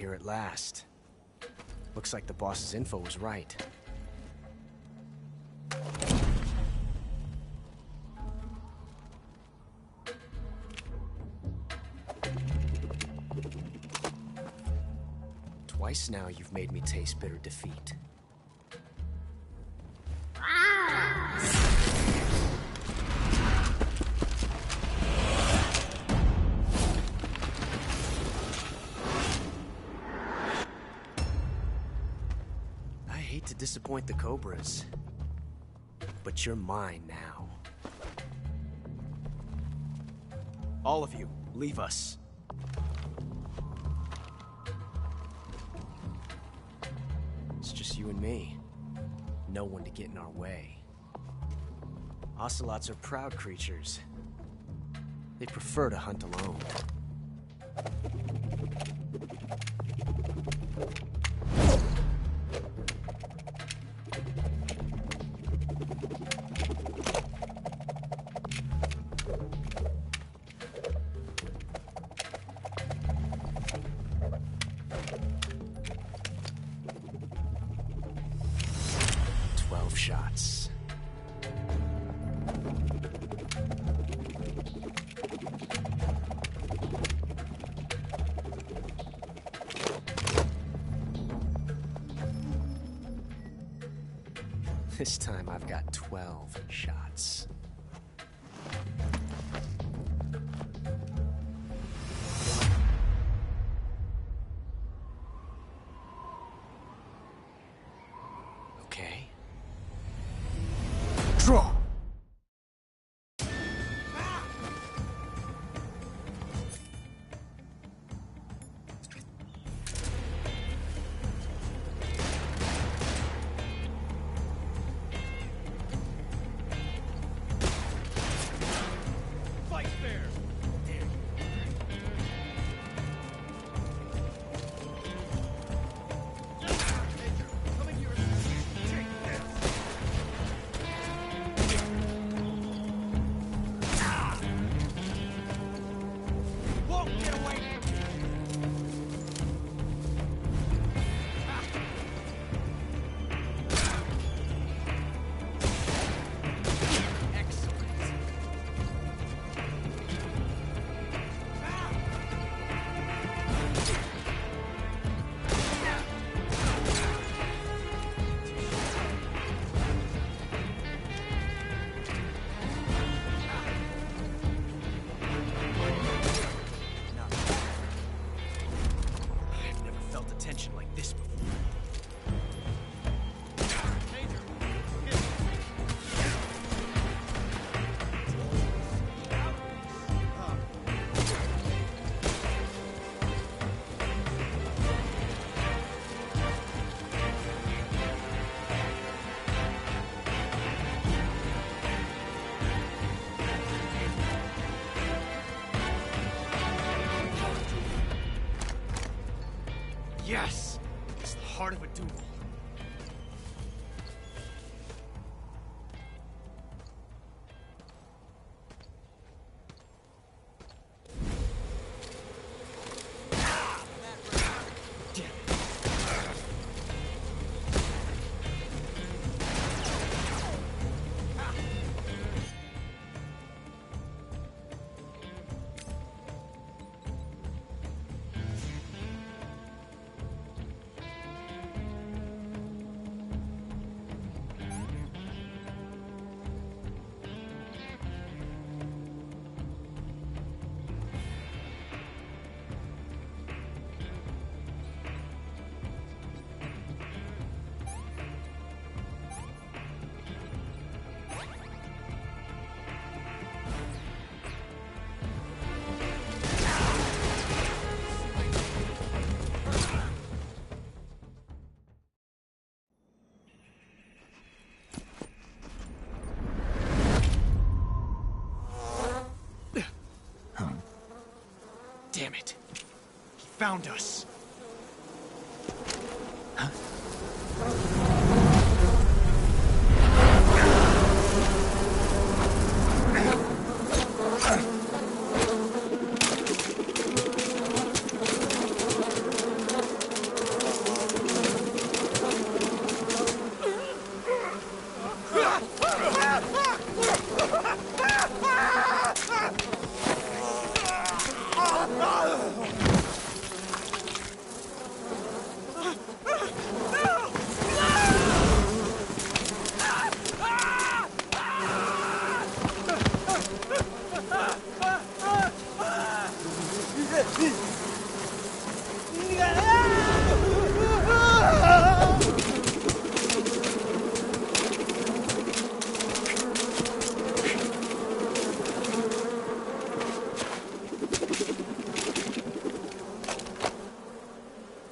here at last. Looks like the boss's info was right. Twice now you've made me taste bitter defeat. I hate to disappoint the Cobras, but you're mine now. All of you, leave us. It's just you and me. No one to get in our way. Ocelots are proud creatures. They prefer to hunt alone. Shots. This time I've got 12 shots. Okay. Draw! Fight fair! Yes! It's the heart of a duel. Damn it. He found us. Huh?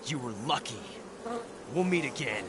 You were lucky. We'll meet again.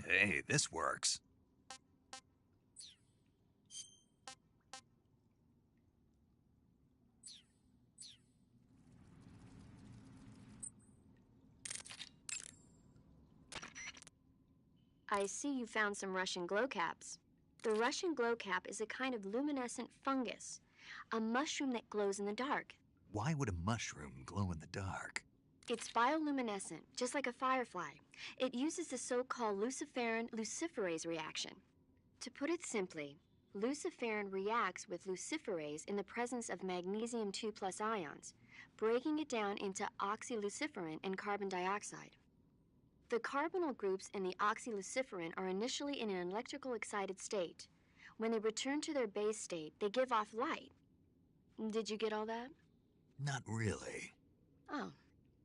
Hey, this works. I see you found some Russian glowcaps. The Russian glowcap is a kind of luminescent fungus, a mushroom that glows in the dark. Why would a mushroom glow in the dark? It's bioluminescent, just like a firefly. It uses the so-called luciferin luciferase reaction. To put it simply, luciferin reacts with luciferase in the presence of magnesium 2+ ions, breaking it down into oxyluciferin and carbon dioxide. The carbonyl groups in the oxyluciferin are initially in an electrical excited state. When they return to their base state, they give off light. Did you get all that? Not really. Oh.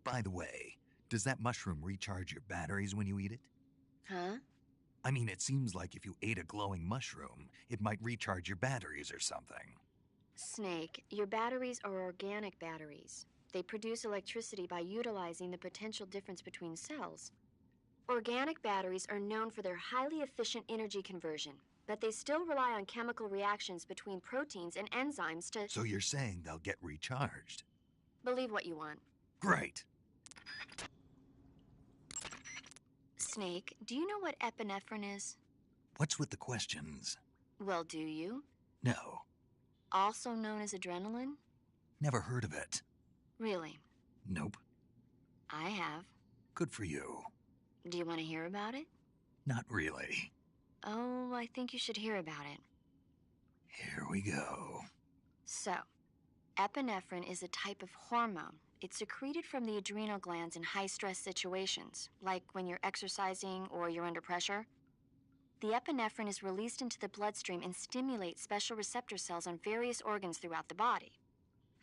By the way, does that mushroom recharge your batteries when you eat it? Huh? I mean, it seems like if you ate a glowing mushroom, it might recharge your batteries or something. Snake, your batteries are organic batteries. They produce electricity by utilizing the potential difference between cells. Organic batteries are known for their highly efficient energy conversion, but they still rely on chemical reactions between proteins and enzymes to... So you're saying they'll get recharged? Believe what you want. Great. Snake, do you know what epinephrine is? What's with the questions? Well, do you? No. Also known as adrenaline? Never heard of it. Really? Nope. I have. Good for you. Do you want to hear about it? Not really. Oh, I think you should hear about it. Here we go. So, epinephrine is a type of hormone. It's secreted from the adrenal glands in high-stress situations, like when you're exercising or you're under pressure. The epinephrine is released into the bloodstream and stimulates special receptor cells on various organs throughout the body.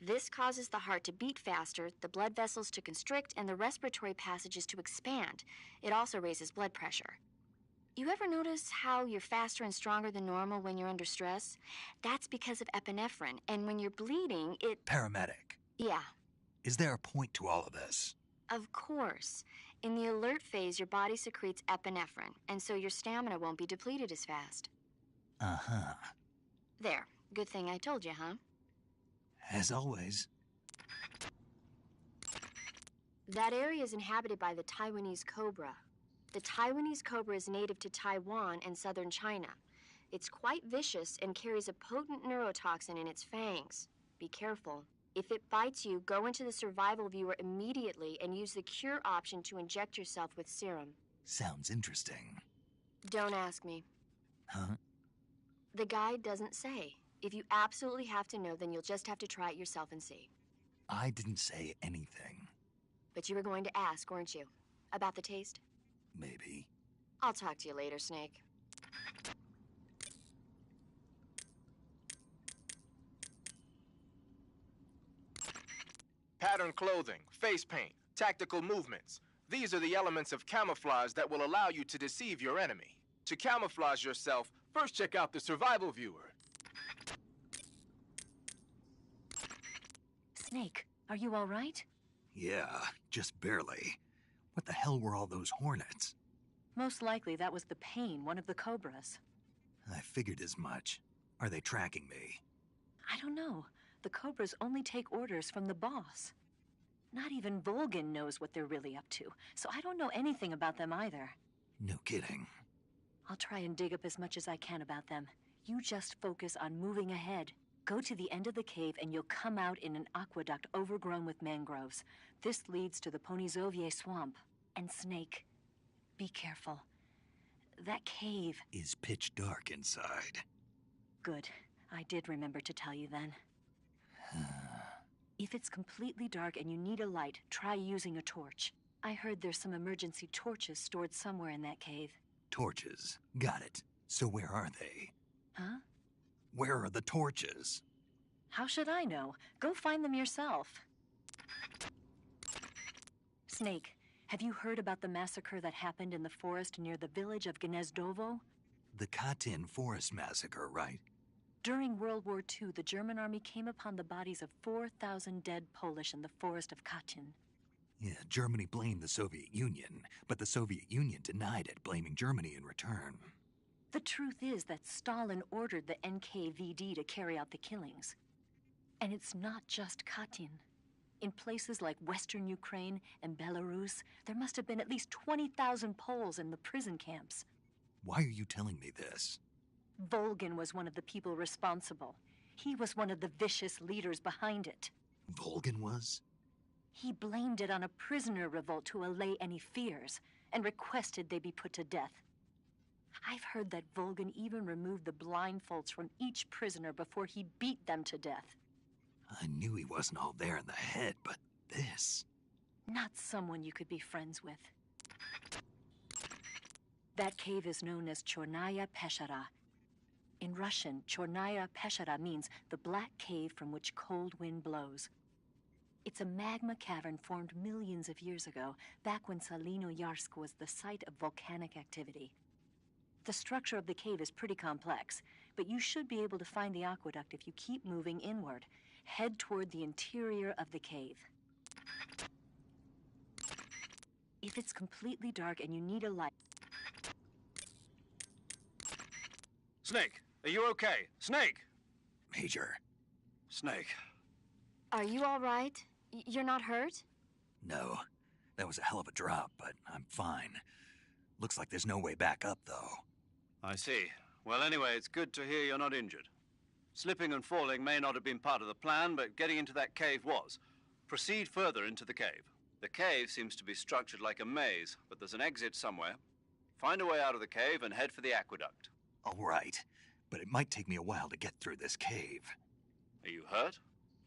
This causes the heart to beat faster, the blood vessels to constrict, and the respiratory passages to expand. It also raises blood pressure. You ever notice how you're faster and stronger than normal when you're under stress? That's because of epinephrine, and when you're bleeding, it... Paramedic. Yeah. Is there a point to all of this? Of course. In the alert phase, your body secretes epinephrine, and so your stamina won't be depleted as fast. Uh-huh. There. Good thing I told you, huh? As always. That area is inhabited by the Taiwanese cobra. The Taiwanese cobra is native to Taiwan and southern China. It's quite vicious and carries a potent neurotoxin in its fangs. Be careful. If it bites you, go into the survival viewer immediately and use the cure option to inject yourself with serum. Sounds interesting. Don't ask me. Huh? The guide doesn't say. If you absolutely have to know, then you'll just have to try it yourself and see. I didn't say anything. But you were going to ask, weren't you? About the taste? Maybe. I'll talk to you later, Snake. Pattern clothing, face paint, tactical movements. These are the elements of camouflage that will allow you to deceive your enemy. To camouflage yourself, first check out the survival viewer. Snake, are you all right? Yeah, just barely. What the hell were all those hornets? Most likely that was the Pain, one of the Cobras. I figured as much. Are they tracking me? I don't know. The Cobras only take orders from the boss. Not even Volgin knows what they're really up to, so I don't know anything about them either. No kidding. I'll try and dig up as much as I can about them. You just focus on moving ahead. Go to the end of the cave and you'll come out in an aqueduct overgrown with mangroves. This leads to the Ponyzovye swamp. And Snake, be careful. That cave Is pitch dark inside. Good. I did remember to tell you then. If it's completely dark and you need a light, try using a torch. I heard there's some emergency torches stored somewhere in that cave. Torches. Got it. So where are they? Huh? Where are the torches? How should I know? Go find them yourself. Snake, have you heard about the massacre that happened in the forest near the village of Gnezdovo? The Katyn Forest Massacre, right? During World War II, the German army came upon the bodies of 4,000 dead Polish in the forest of Katyn. Yeah, Germany blamed the Soviet Union, but the Soviet Union denied it, blaming Germany in return. The truth is that Stalin ordered the NKVD to carry out the killings. And it's not just Katyn. In places like Western Ukraine and Belarus, there must have been at least 20,000 Poles in the prison camps. Why are you telling me this? Volgin was one of the people responsible. He was one of the vicious leaders behind it. Volgin was? He blamed it on a prisoner revolt to allay any fears, and requested they be put to death. I've heard that Volgin even removed the blindfolds from each prisoner before he beat them to death. I knew he wasn't all there in the head, but this... Not someone you could be friends with. That cave is known as Chornaya Peshara. In Russian, Chornaya Peshara means the black cave from which cold wind blows. It's a magma cavern formed millions of years ago, back when Salinoyarsk was the site of volcanic activity. The structure of the cave is pretty complex, but you should be able to find the aqueduct if you keep moving inward. Head toward the interior of the cave. If it's completely dark and you need a light... Snake, are you okay? Snake! Major. Snake. Are you all right? You're not hurt? No. That was a hell of a drop, but I'm fine. Looks like there's no way back up, though. I see. Well, anyway, it's good to hear you're not injured. Slipping and falling may not have been part of the plan, but getting into that cave was. Proceed further into the cave. The cave seems to be structured like a maze, but there's an exit somewhere. Find a way out of the cave and head for the aqueduct. All right, but it might take me a while to get through this cave. Are you hurt?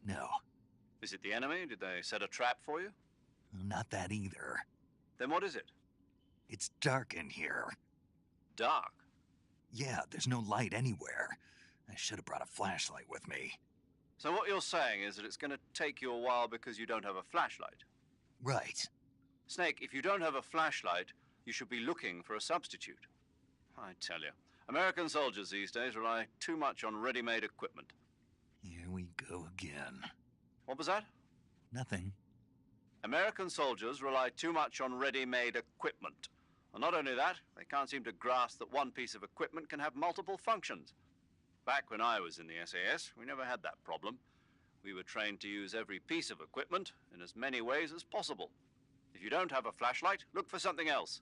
No, Is it the enemy? Did they set a trap for you? not that either. Then what is it? It's dark in here. Dark. Yeah, there's no light anywhere. I should have brought a flashlight with me. So what you're saying is that it's going to take you a while because you don't have a flashlight. Right. Snake, if you don't have a flashlight, you should be looking for a substitute. I tell you, American soldiers these days rely too much on ready-made equipment. Here we go again. What was that? Nothing. American soldiers rely too much on ready-made equipment. And not only that, they can't seem to grasp that one piece of equipment can have multiple functions. Back when I was in the SAS, we never had that problem. We were trained to use every piece of equipment in as many ways as possible. If you don't have a flashlight, look for something else.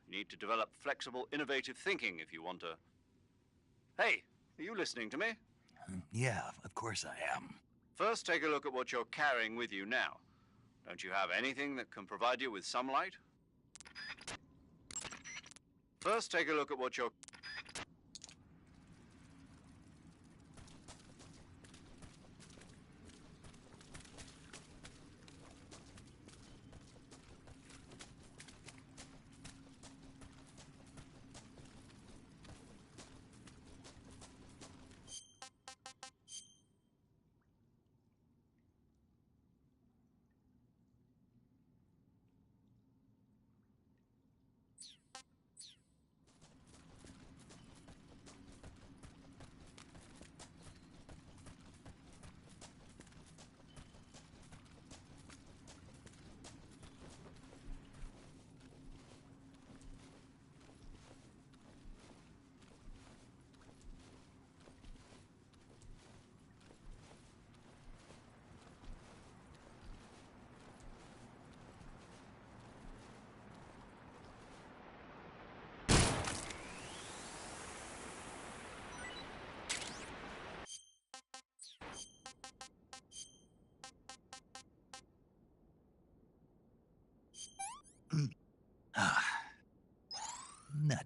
You need to develop flexible, innovative thinking if you want to... Hey, are you listening to me? Yeah, of course I am. First, take a look at what you're carrying with you now. Don't you have anything that can provide you with some light? First, take a look at what you're...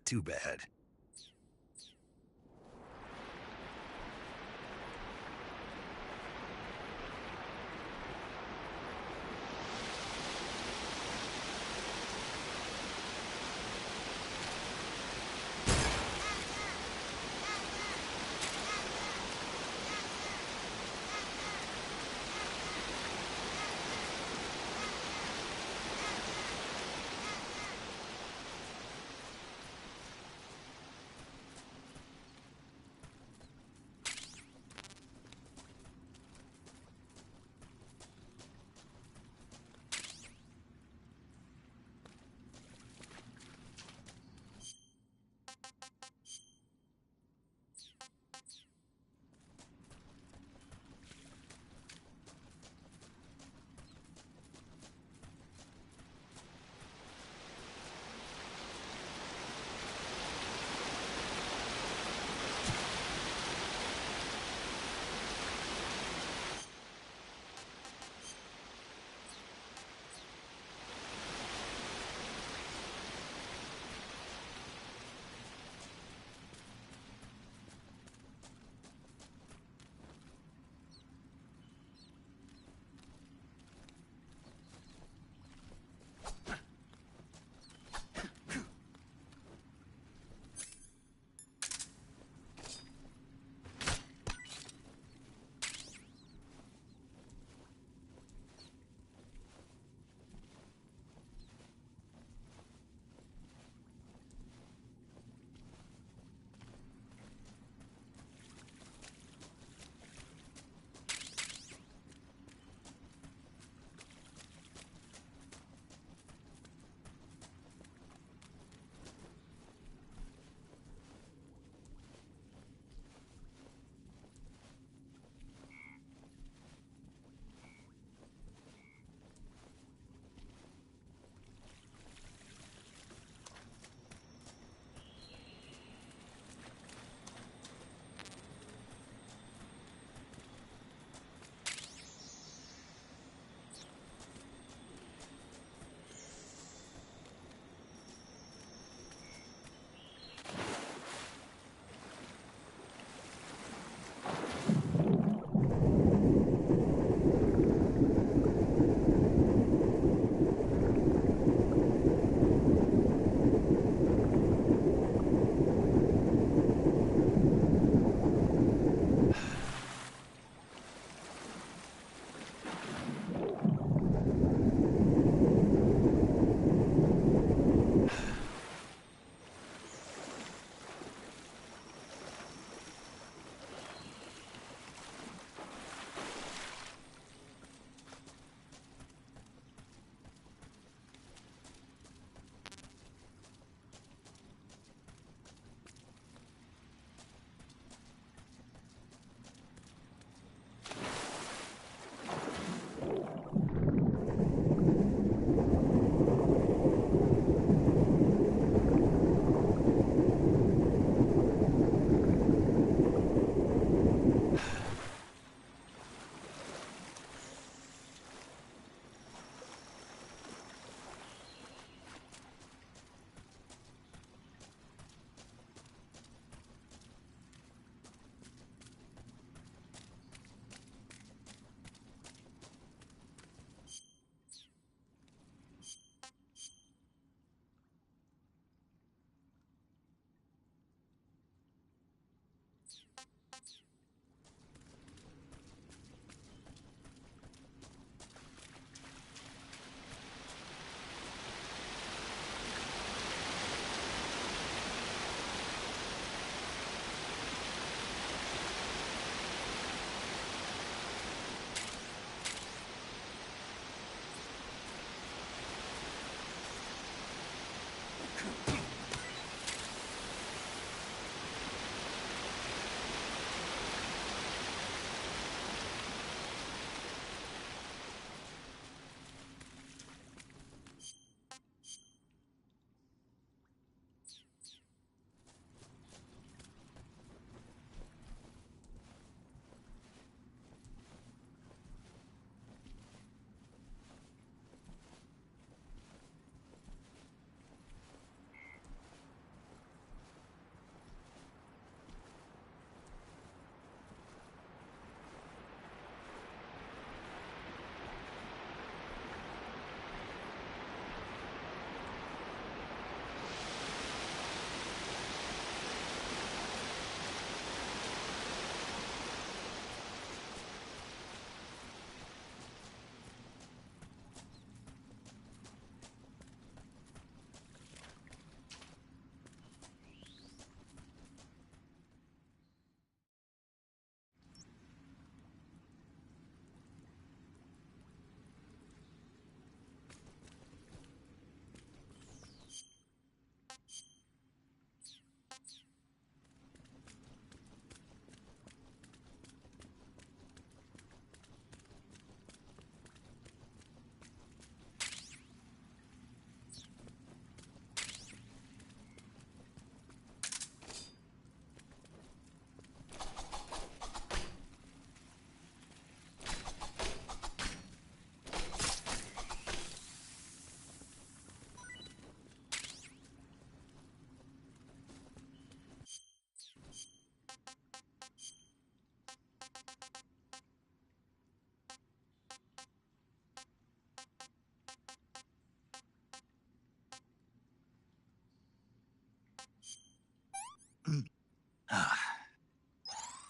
too bad.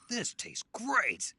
This tastes great!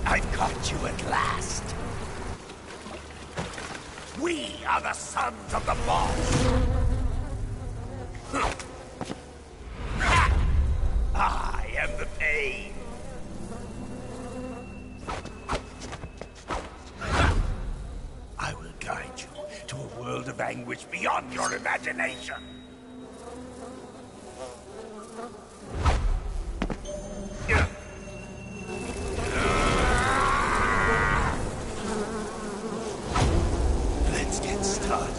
I've caught you at last. We are the sons of the boss. I am the pain. I will guide you to a world of anguish beyond your imagination. Let's get started.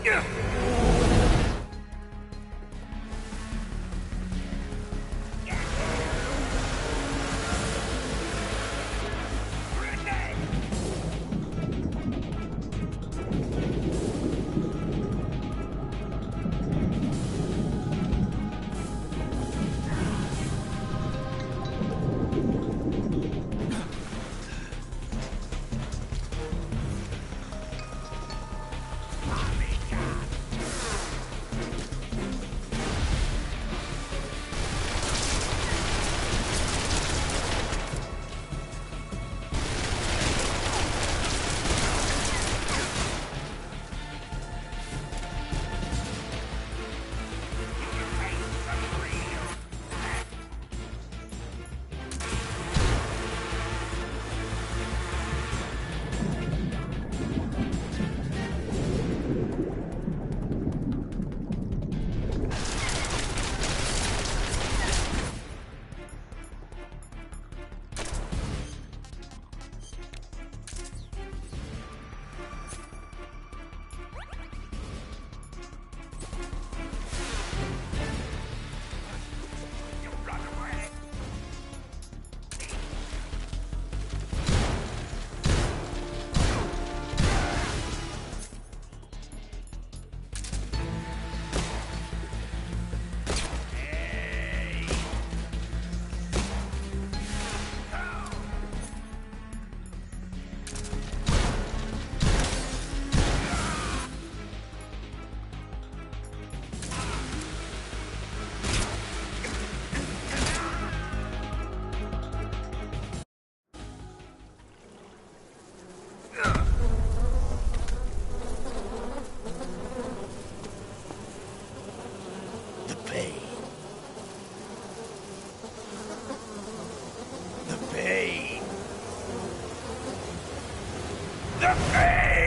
The pain. The pain. The pain. The pain.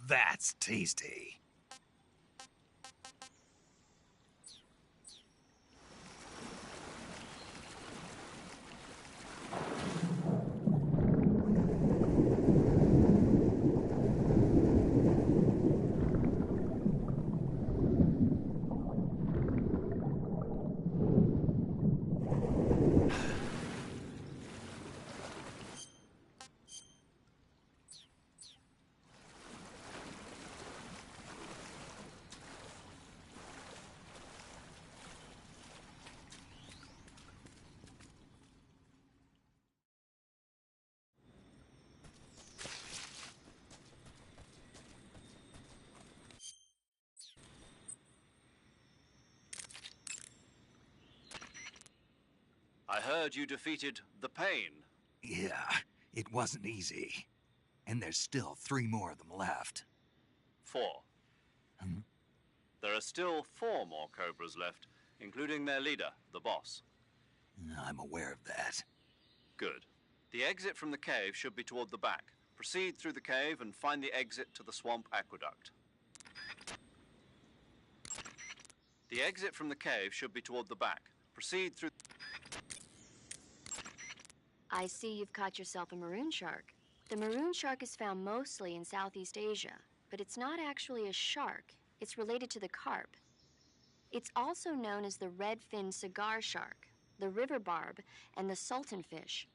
That's tasty. heard you defeated the Pain. Yeah, it wasn't easy. And there's still 3 more of them left. 4. Hmm? There are still 4 more Cobras left, including their leader, the boss. I'm aware of that. Good. The exit from the cave should be toward the back. Proceed through the cave and find the exit to the swamp aqueduct. The exit from the cave should be toward the back. Proceed through... I see you've caught yourself a maroon shark. The maroon shark is found mostly in Southeast Asia, but it's not actually a shark. It's related to the carp. It's also known as the red-finned cigar shark, the river barb, and the sultan fish.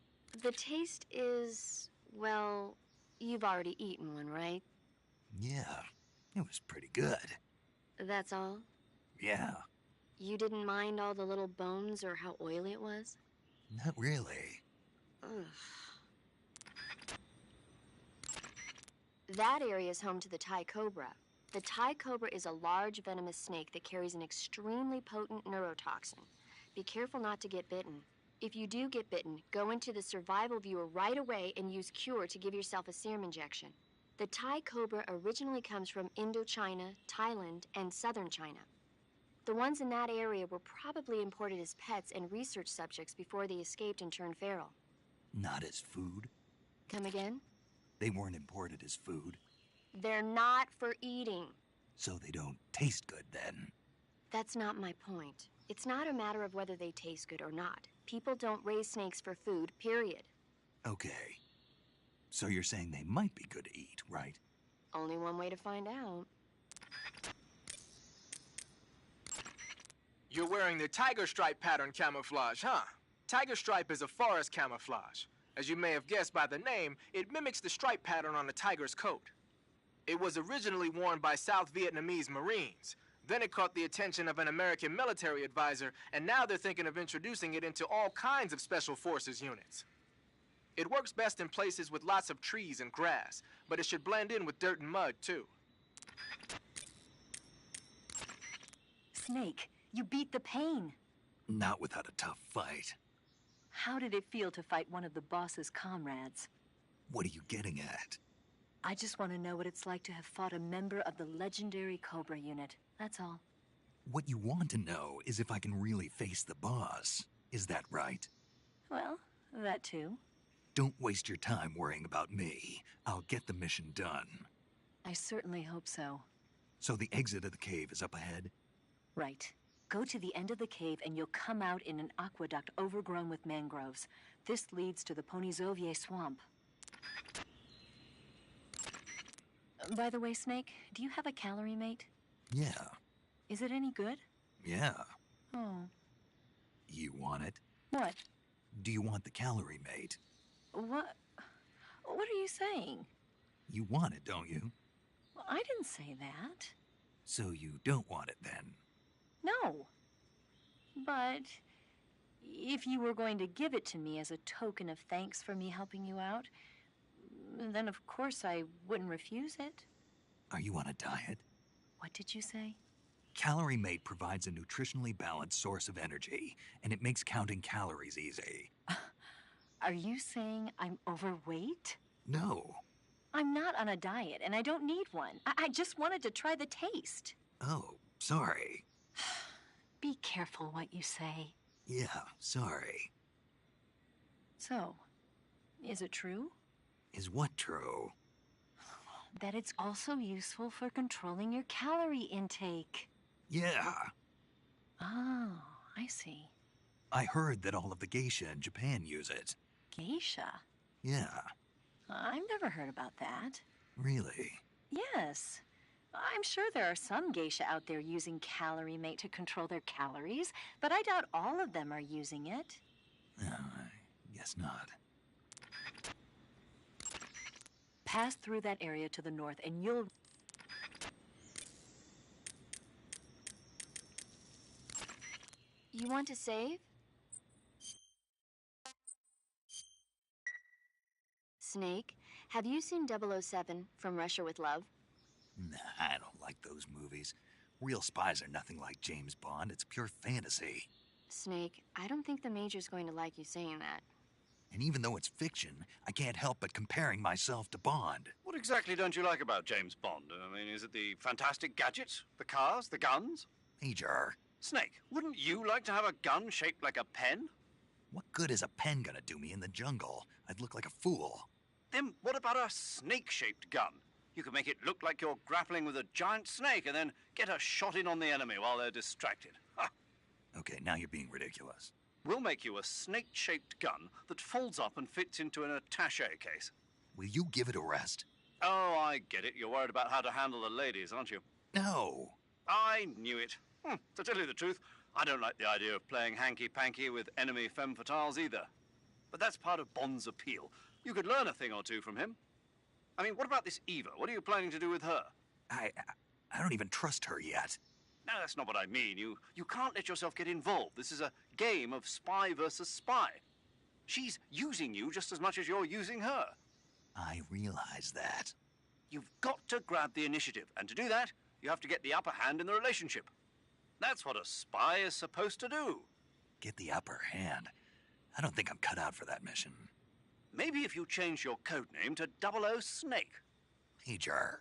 The taste is, well, you've already eaten one, right? Yeah, it was pretty good. That's all? Yeah, You didn't mind all the little bones or how oily it was? not really. Ugh. That area is home to the Thai cobra. The Thai cobra is a large venomous snake that carries an extremely potent neurotoxin. Be careful not to get bitten. If you do get bitten, go into the survival viewer right away and use Cure to give yourself a serum injection. The Thai cobra originally comes from Indochina, Thailand, and southern China. The ones in that area were probably imported as pets and research subjects before they escaped and turned feral. Not as food. Come again? They weren't imported as food, They're not for eating. so they don't taste good then. That's not my point. It's not a matter of whether they taste good or not. People don't raise snakes for food, period. Okay. So you're saying they might be good to eat, right? Only one way to find out. You're wearing the tiger stripe pattern camouflage, huh? Tiger stripe is a forest camouflage. As you may have guessed by the name, it mimics the stripe pattern on a tiger's coat. It was originally worn by South Vietnamese Marines. Then it caught the attention of an American military advisor, and now they're thinking of introducing it into all kinds of special forces units. It works best in places with lots of trees and grass, but it should blend in with dirt and mud, too. Snake, you beat the Pain. Not without a tough fight. How did it feel to fight one of the boss's comrades? What are you getting at? I just want to know what it's like to have fought a member of the legendary Cobra unit. That's all. What you want to know is if I can really face the boss. Is that right? Well, that too. Don't waste your time worrying about me. I'll get the mission done. I certainly hope so. So the exit of the cave is up ahead? Right. Go to the end of the cave and you'll come out in an aqueduct overgrown with mangroves. This leads to the Ponizovye swamp. By the way, Snake, do you have a calorie mate? Yeah. Is it any good? Yeah. Oh. You want it? What? Do you want the calorie mate? What? What are you saying? You want it, don't you? Well, I didn't say that. So you don't want it then? No. But if you were going to give it to me as a token of thanks for me helping you out, then of course I wouldn't refuse it. Are you on a diet? What did you say? Calorie Mate provides a nutritionally balanced source of energy, and it makes counting calories easy. Are you saying I'm overweight? No. I'm not on a diet, and I don't need one. I just wanted to try the taste. Oh, sorry. Be careful what you say. Yeah, sorry. So, is it true? Is what true? That it's also useful for controlling your calorie intake. Yeah. Oh, I see. I heard that all of the geisha in Japan use it. Geisha? Yeah. I've never heard about that. Really? Yes. I'm sure there are some geisha out there using Calorie Mate to control their calories, but I doubt all of them are using it. I guess not. Pass through that area to the north and you'll... You want to save? Snake, have you seen 007 from Russia with Love? Nah, I don't like those movies. Real spies are nothing like James Bond. It's pure fantasy. Snake, I don't think the Major's going to like you saying that. And even though it's fiction, I can't help but comparing myself to Bond. What exactly don't you like about James Bond? I mean, is it the fantastic gadgets, the cars, the guns? Major, Snake, wouldn't you like to have a gun shaped like a pen? what good is a pen gonna do me in the jungle? I'd look like a fool. Then what about a snake-shaped gun? You could make it look like you're grappling with a giant snake and then get a shot in on the enemy while they're distracted. Ha! Okay, now you're being ridiculous. We'll make you a snake-shaped gun that folds up and fits into an attaché case. Will you give it a rest? Oh, I get it. You're worried about how to handle the ladies, aren't you? No. I knew it. To tell you the truth, I don't like the idea of playing hanky-panky with enemy femme fatales either. But that's part of Bond's appeal. You could learn a thing or two from him. I mean, what about this Eva? What are you planning to do with her? I don't even trust her yet. No, that's not what I mean. You can't let yourself get involved. This is a game of spy versus spy. She's using you just as much as you're using her. I realize that. You've got to grab the initiative, and to do that, you have to get the upper hand in the relationship. That's what a spy is supposed to do. Get the upper hand. I don't think I'm cut out for that mission. Maybe if you change your code name to 00 Snake. Major.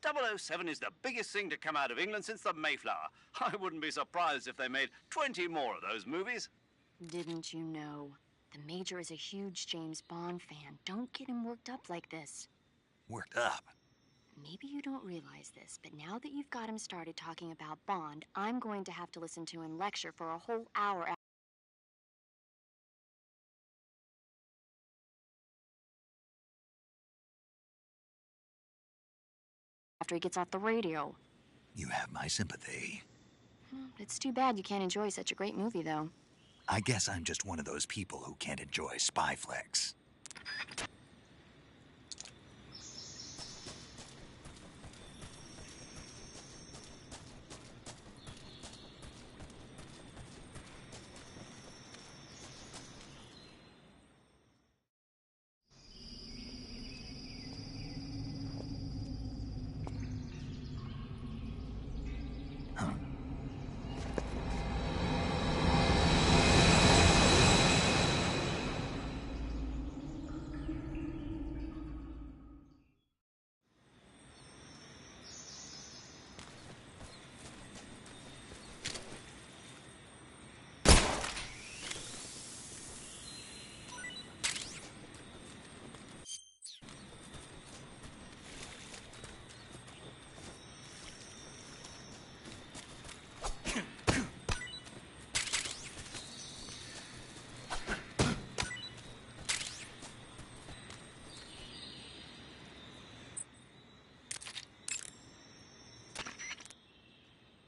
007 is the biggest thing to come out of England since the Mayflower. I wouldn't be surprised if they made 20 more of those movies. Didn't you know? The Major is a huge James Bond fan. Don't get him worked up like this. Worked up? Maybe you don't realize this, but now that you've got him started talking about Bond, I'm going to have to listen to him lecture for a whole hour after he gets off the radio. You have my sympathy. It's too bad you can't enjoy such a great movie, though. I guess I'm just one of those people who can't enjoy spy flicks.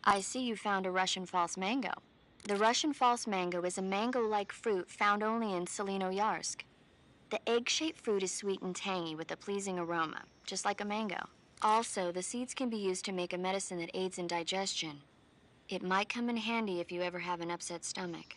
I see you found a Russian false mango. The Russian false mango is a mango-like fruit found only in Selinoyarsk. The egg-shaped fruit is sweet and tangy with a pleasing aroma, just like a mango. Also, the seeds can be used to make a medicine that aids in digestion. It might come in handy if you ever have an upset stomach.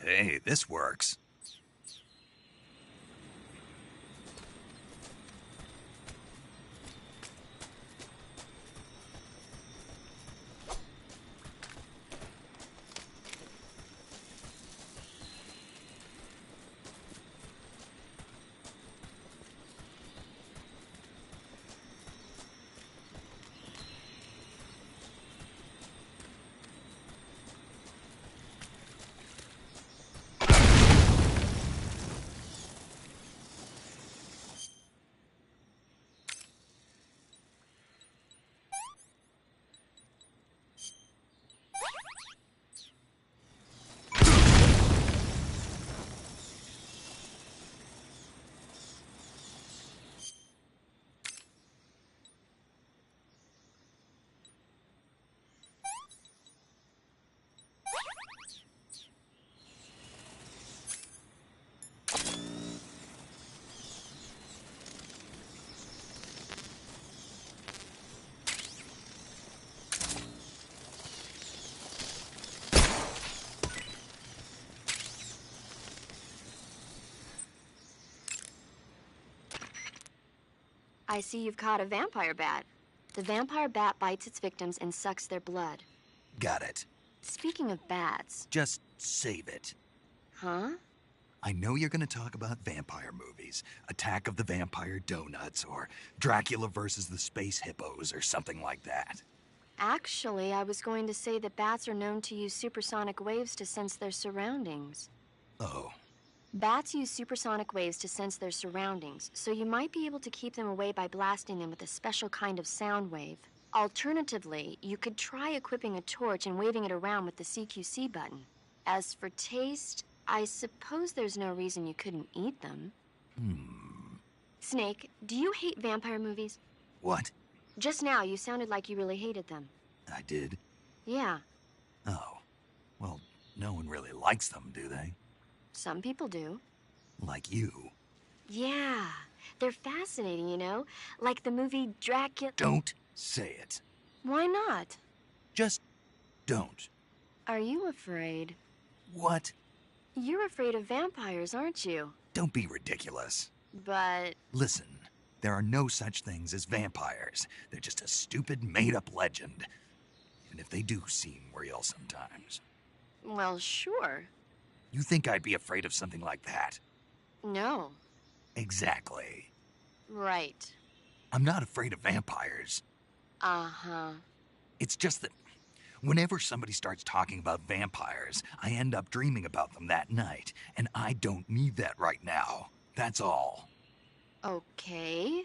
Hey, this works. I see you've caught a vampire bat. The vampire bat bites its victims and sucks their blood. Got it. Speaking of bats... Just save it. Huh? I know you're going to talk about vampire movies. Attack of the Vampire Donuts, or Dracula versus the Space Hippos, or something like that. Actually, I was going to say that bats are known to use supersonic waves to sense their surroundings. Oh. Bats use supersonic waves to sense their surroundings, so you might be able to keep them away by blasting them with a special kind of sound wave. Alternatively, you could try equipping a torch and waving it around with the CQC button. As for taste, I suppose there's no reason you couldn't eat them. Snake, do you hate vampire movies? What? Just now, you sounded like you really hated them. I did? Yeah. Oh. Well, no one really likes them, do they? Some people do. Like you. Yeah. They're fascinating, you know? Like the movie Dracula... Don't say it. Why not? Just don't. Are you afraid? What? You're afraid of vampires, aren't you? Don't be ridiculous. But... Listen, there are no such things as vampires. They're just a stupid, made-up legend. Even if they do seem real sometimes. Well, sure. You think I'd be afraid of something like that? No. Exactly. Right. I'm not afraid of vampires. Uh-huh. It's just that whenever somebody starts talking about vampires, I end up dreaming about them that night, and I don't need that right now. That's all. Okay.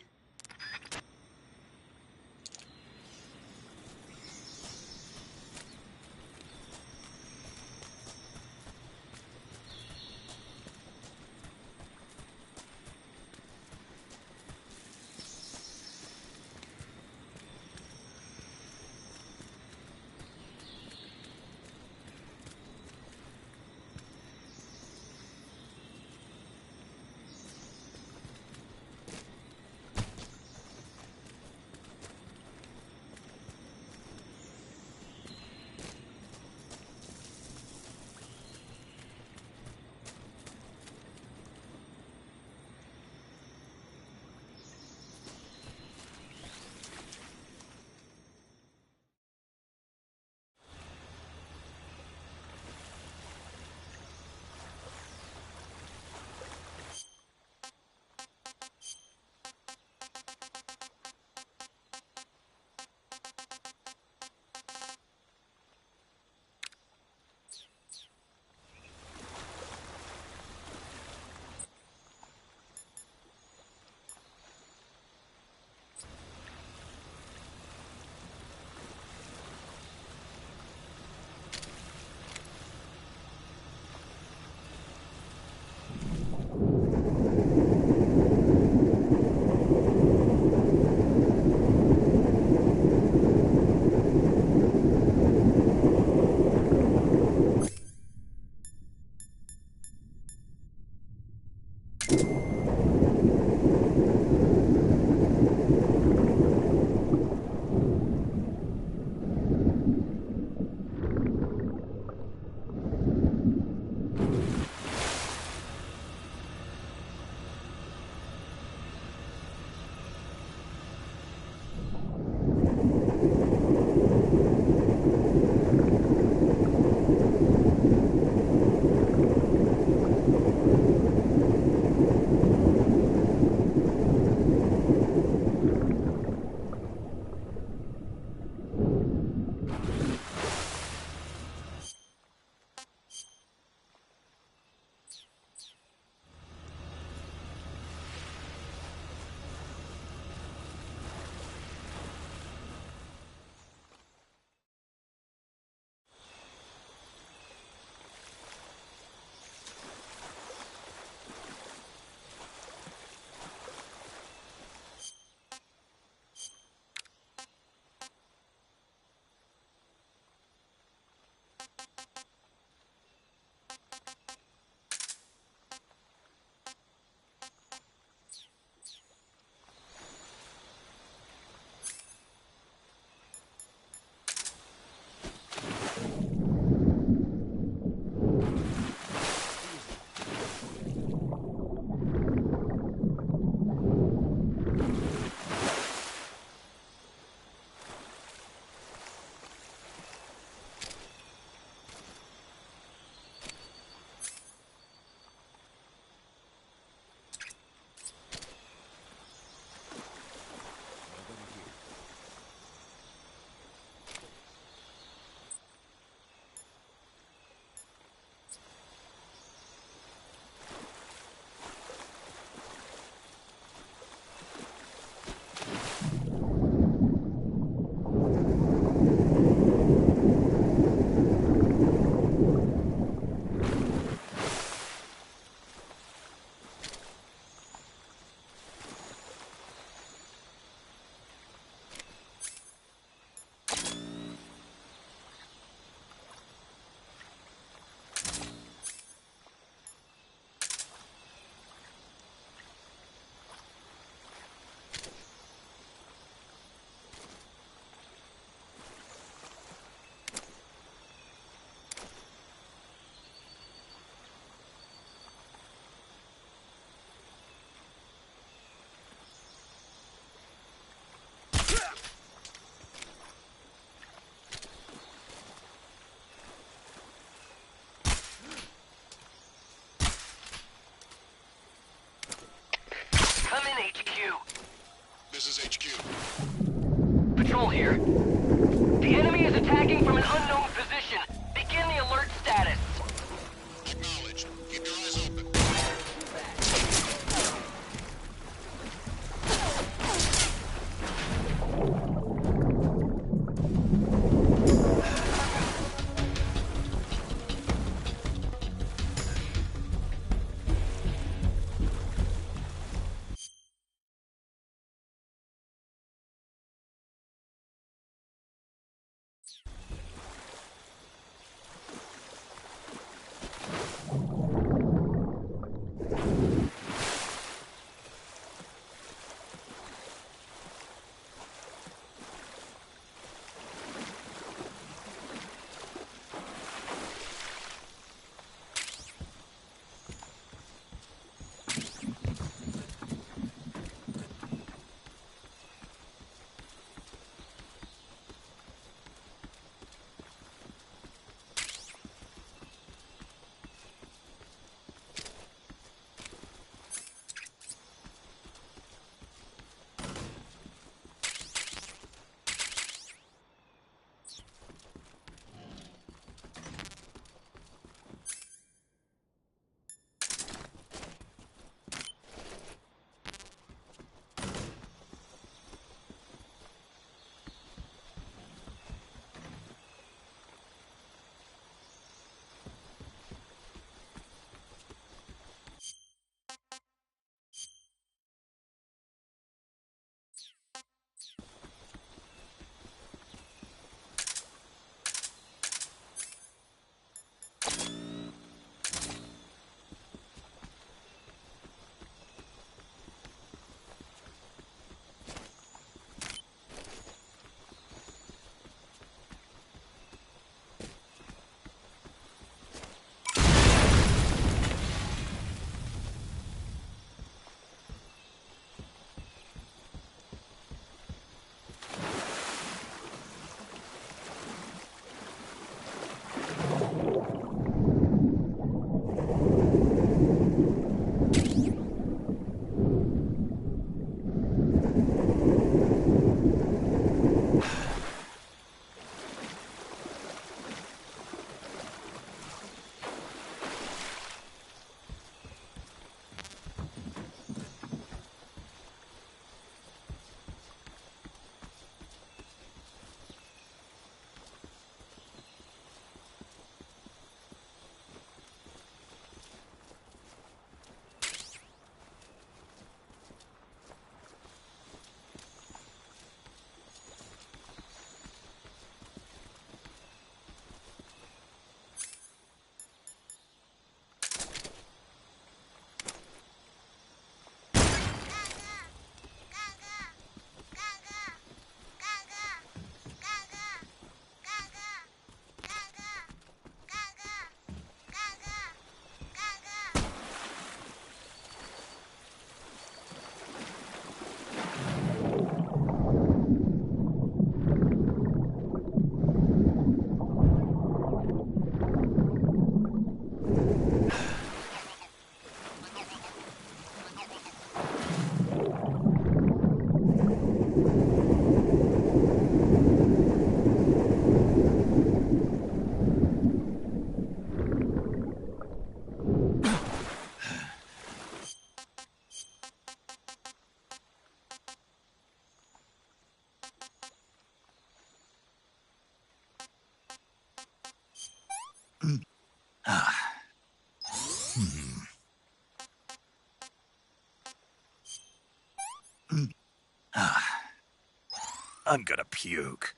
I'm gonna puke.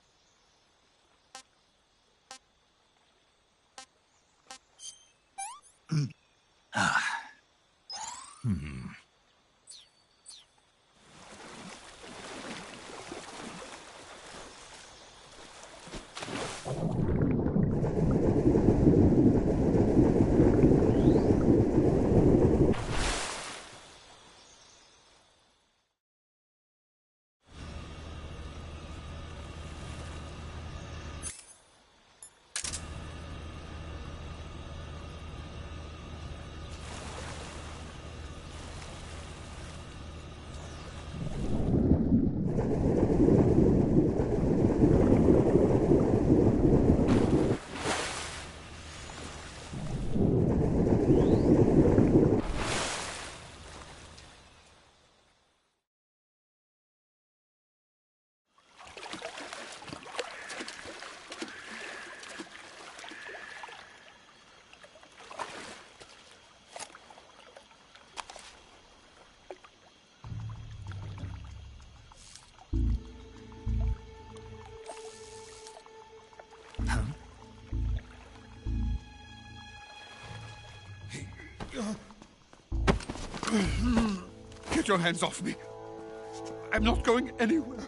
Get your hands off me. I'm not going anywhere.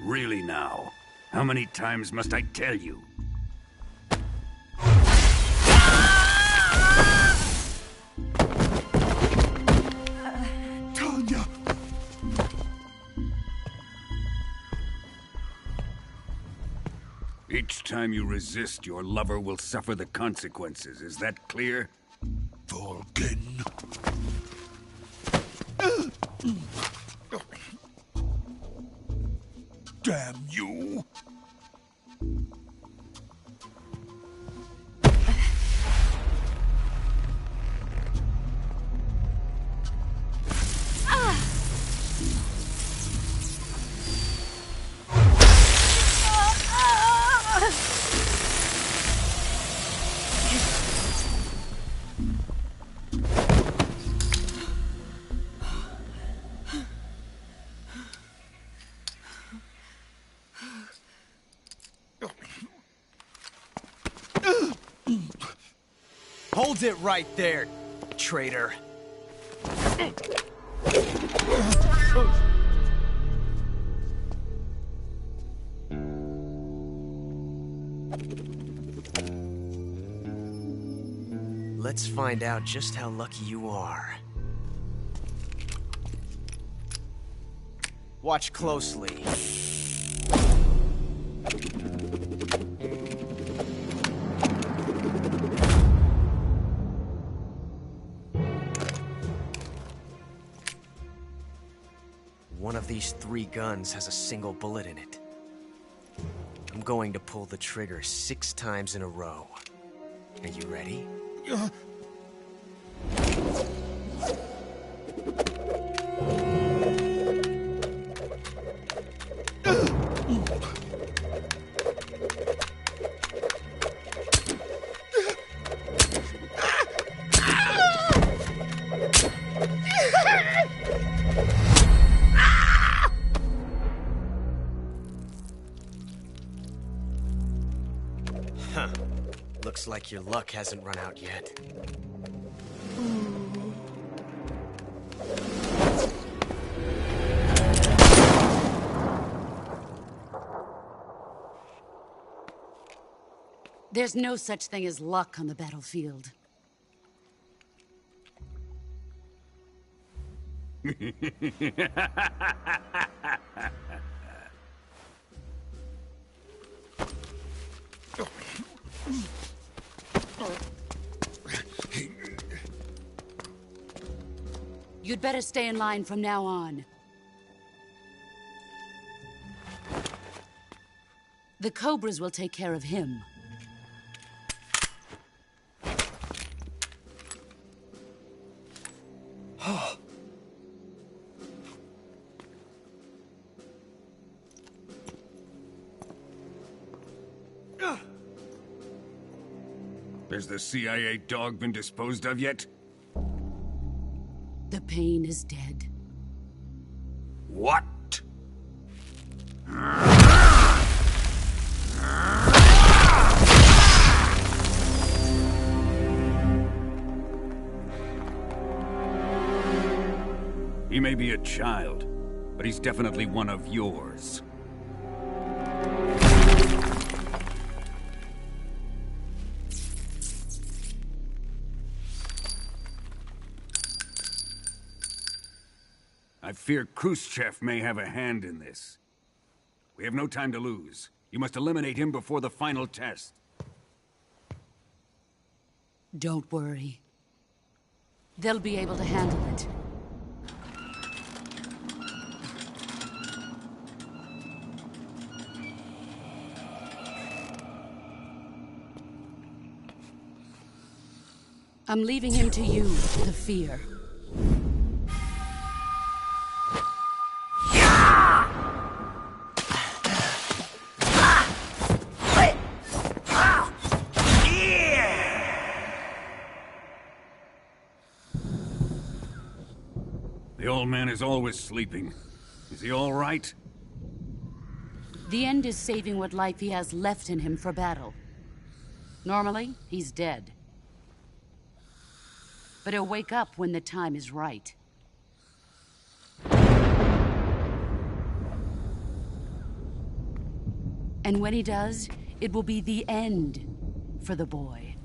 Really now? How many times must I tell you? Tanya! Each time you resist, your lover will suffer the consequences. Is that clear? Vulcan. Damn you! Hold it right there, traitor. Let's find out just how lucky you are. Watch closely. One of these 3 guns has a single bullet in it. I'm going to pull the trigger 6 times in a row. Are you ready? Huh. Looks like your luck hasn't run out yet. There's no such thing as luck on the battlefield. You'd better stay in line from now on. The Cobras will take care of him. Has the CIA dog been disposed of yet? The pain is dead. What? He may be a child, but he's definitely one of yours. I fear Khrushchev may have a hand in this. We have no time to lose. You must eliminate him before the final test. Don't worry. They'll be able to handle it. I'm leaving him to you, the fear. The old man is always sleeping. Is he all right? The end is saving what life he has left in him for battle. Normally, he's dead. But he'll wake up when the time is right. And when he does, it will be the end for the boy.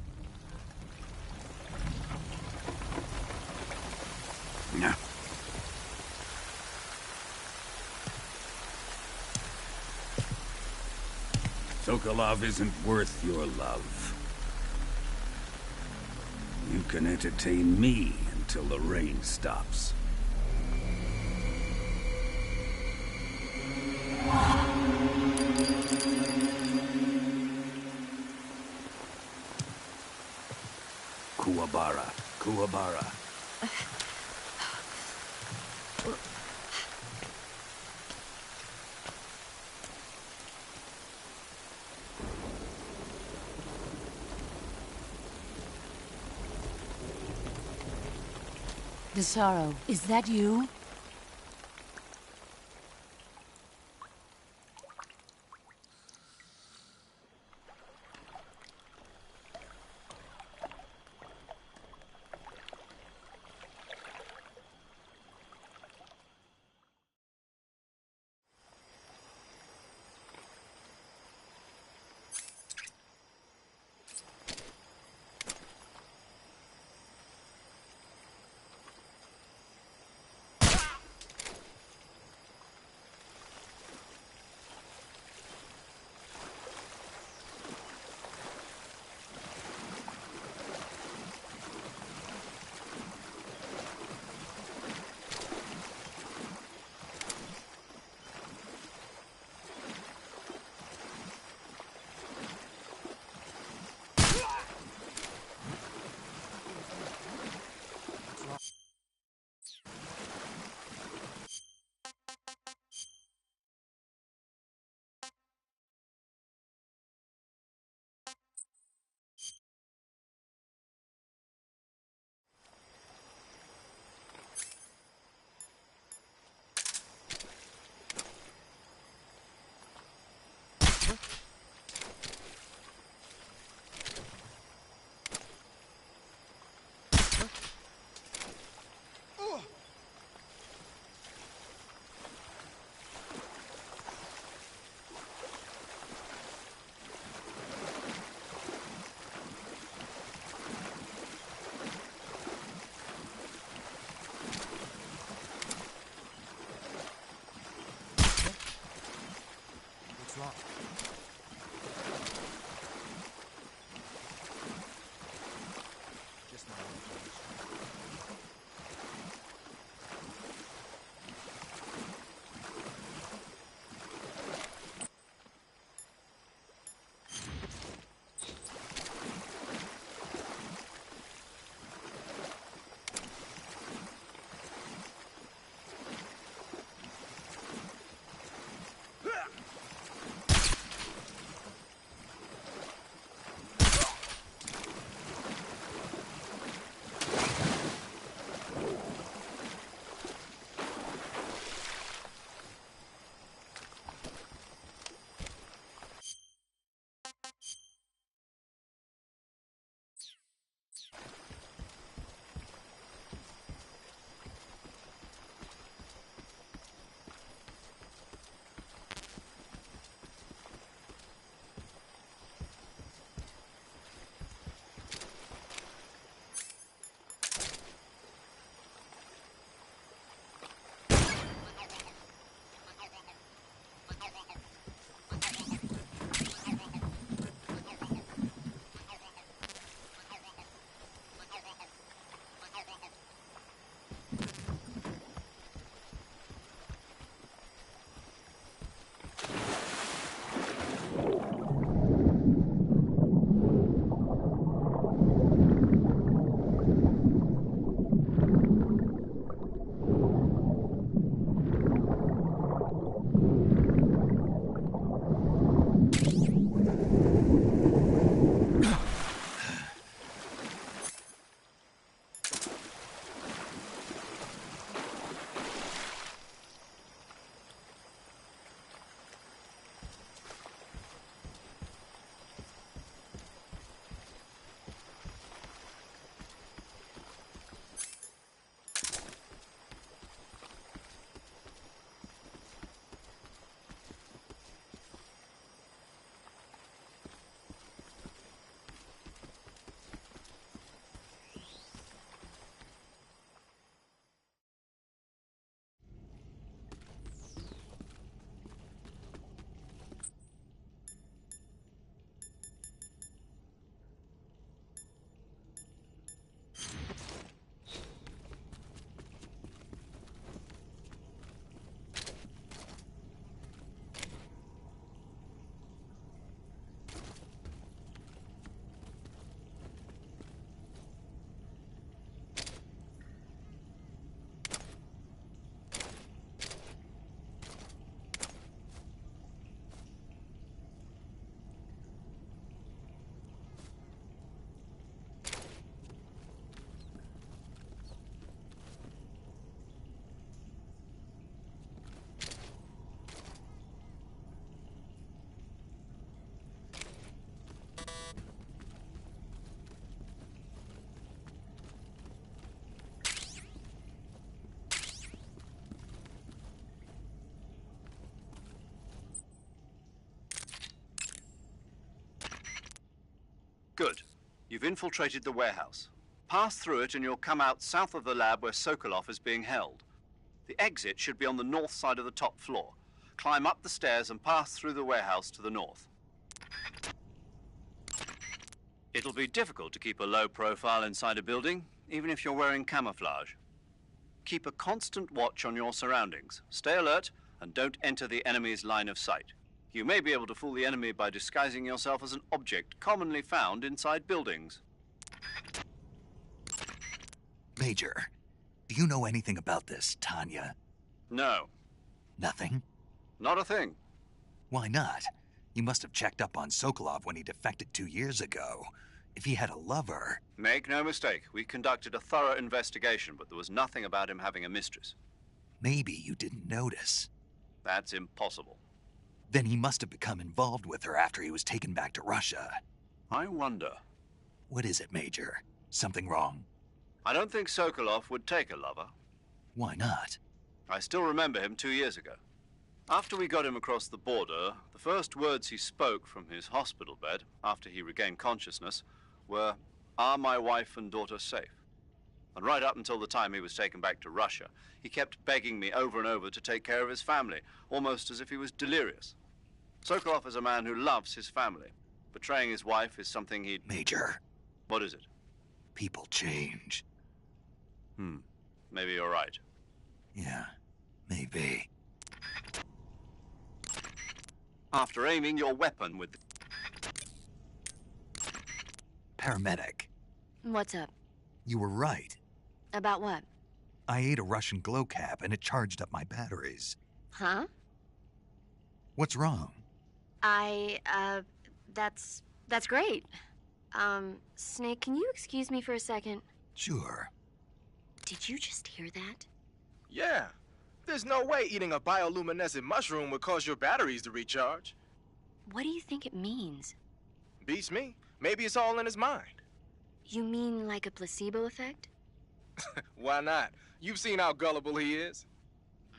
No. Sokolov isn't worth your love. You can entertain me until the rain stops. Kuwabara, Kuwabara. Desaro, is that you? Good. You've infiltrated the warehouse. Pass through it and you'll come out south of the lab where Sokolov is being held. The exit should be on the north side of the top floor. Climb up the stairs and pass through the warehouse to the north. It'll be difficult to keep a low profile inside a building, even if you're wearing camouflage. Keep a constant watch on your surroundings. Stay alert and don't enter the enemy's line of sight. You may be able to fool the enemy by disguising yourself as an object commonly found inside buildings. Major, do you know anything about this, Tanya? No. Nothing? Not a thing. Why not? You must have checked up on Sokolov when he defected 2 years ago. If he had a lover... Make no mistake, we conducted a thorough investigation, but there was nothing about him having a mistress. Maybe you didn't notice. That's impossible. Then he must have become involved with her after he was taken back to Russia. I wonder. What is it, Major? Something wrong? I don't think Sokolov would take a lover. Why not? I still remember him 2 years ago. After we got him across the border, the first words he spoke from his hospital bed, after he regained consciousness, were, "Are my wife and daughter safe?" And right up until the time he was taken back to Russia, he kept begging me over and over to take care of his family, almost as if he was delirious. Sokolov is a man who loves his family. Betraying his wife is something he'd... Major. What is it? People change. Maybe you're right. Yeah, maybe. After aiming your weapon with... Paramedic. What's up? You were right. About what? I ate a Russian glow cap and it charged up my batteries. Huh? What's wrong? That's great. Snake, can you excuse me for a second? Sure. Did you just hear that? Yeah. There's no way eating a bioluminescent mushroom would cause your batteries to recharge. What do you think it means? Beats me. Maybe it's all in his mind. You mean like a placebo effect? Why not? You've seen how gullible he is.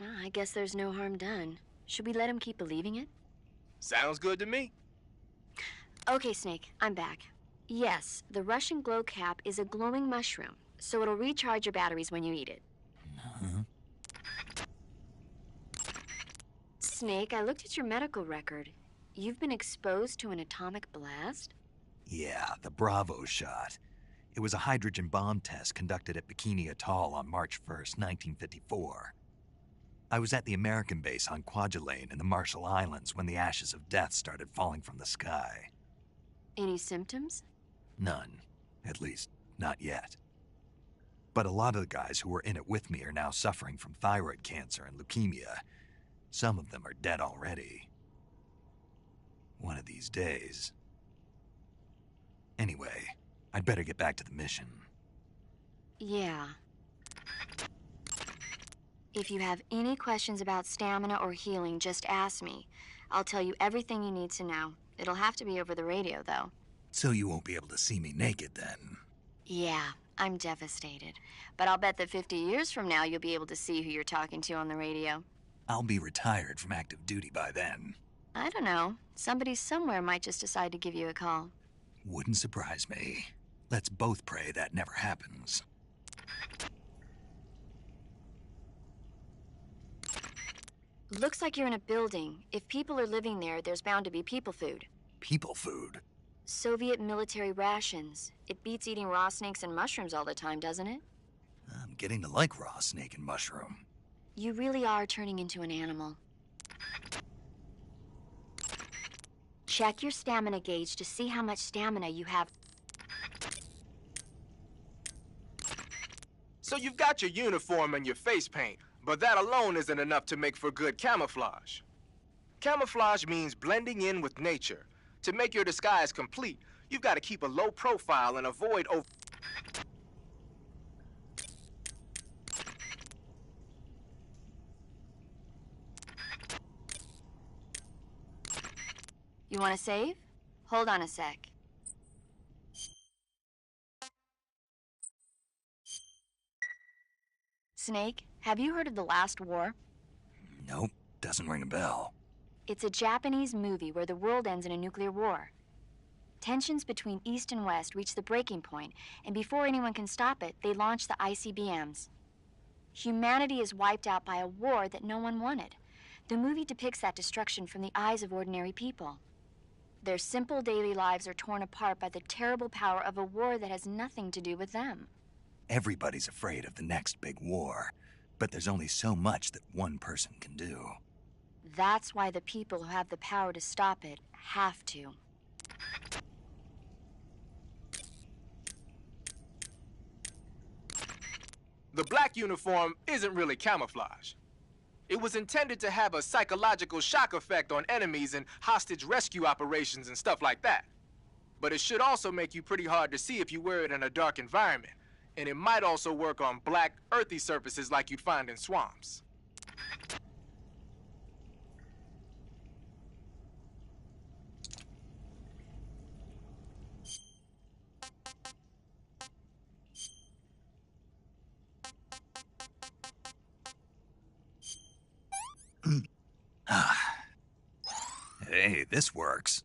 Well, I guess there's no harm done. Should we let him keep believing it? Sounds good to me. Okay, Snake, I'm back. Yes, the Russian glow cap is a glowing mushroom, so it'll recharge your batteries when you eat it. Snake, I looked at your medical record. You've been exposed to an atomic blast? Yeah, the Bravo shot. It was a hydrogen bomb test conducted at Bikini Atoll on March 1st, 1954. I was at the American base on Kwajalein in the Marshall Islands when the ashes of death started falling from the sky. Any symptoms? None. At least, not yet. But a lot of the guys who were in it with me are now suffering from thyroid cancer and leukemia. Some of them are dead already. One of these days. Anyway, I'd better get back to the mission. Yeah. If you have any questions about stamina or healing, just ask me. I'll tell you everything you need to know. It'll have to be over the radio, though. So you won't be able to see me naked, then? Yeah, I'm devastated. But I'll bet that 50 years from now, you'll be able to see who you're talking to on the radio. I'll be retired from active duty by then. I don't know. Somebody somewhere might just decide to give you a call. Wouldn't surprise me. Let's both pray that never happens. Looks like you're in a building. If people are living there, there's bound to be people food. People food? Soviet military rations. It beats eating raw snakes and mushrooms all the time, doesn't it? I'm getting to like raw snake and mushroom. You really are turning into an animal. Check your stamina gauge to see how much stamina you have. So you've got your uniform and your face paint, but that alone isn't enough to make for good camouflage. Camouflage means blending in with nature. To make your disguise complete, you've got to keep a low profile and avoid You want to save? Hold on a sec. Snake, have you heard of The Last War? Nope, doesn't ring a bell. It's a Japanese movie where the world ends in a nuclear war. Tensions between East and West reach the breaking point, and before anyone can stop it, they launch the ICBMs. Humanity is wiped out by a war that no one wanted. The movie depicts that destruction from the eyes of ordinary people. Their simple daily lives are torn apart by the terrible power of a war that has nothing to do with them. Everybody's afraid of the next big war, but there's only so much that one person can do. That's why the people who have the power to stop it have to. The black uniform isn't really camouflage. It was intended to have a psychological shock effect on enemies in hostage rescue operations and stuff like that. But it should also make you pretty hard to see if you wear it in a dark environment. And it might also work on black, earthy surfaces like you'd find in swamps. Hey, this works.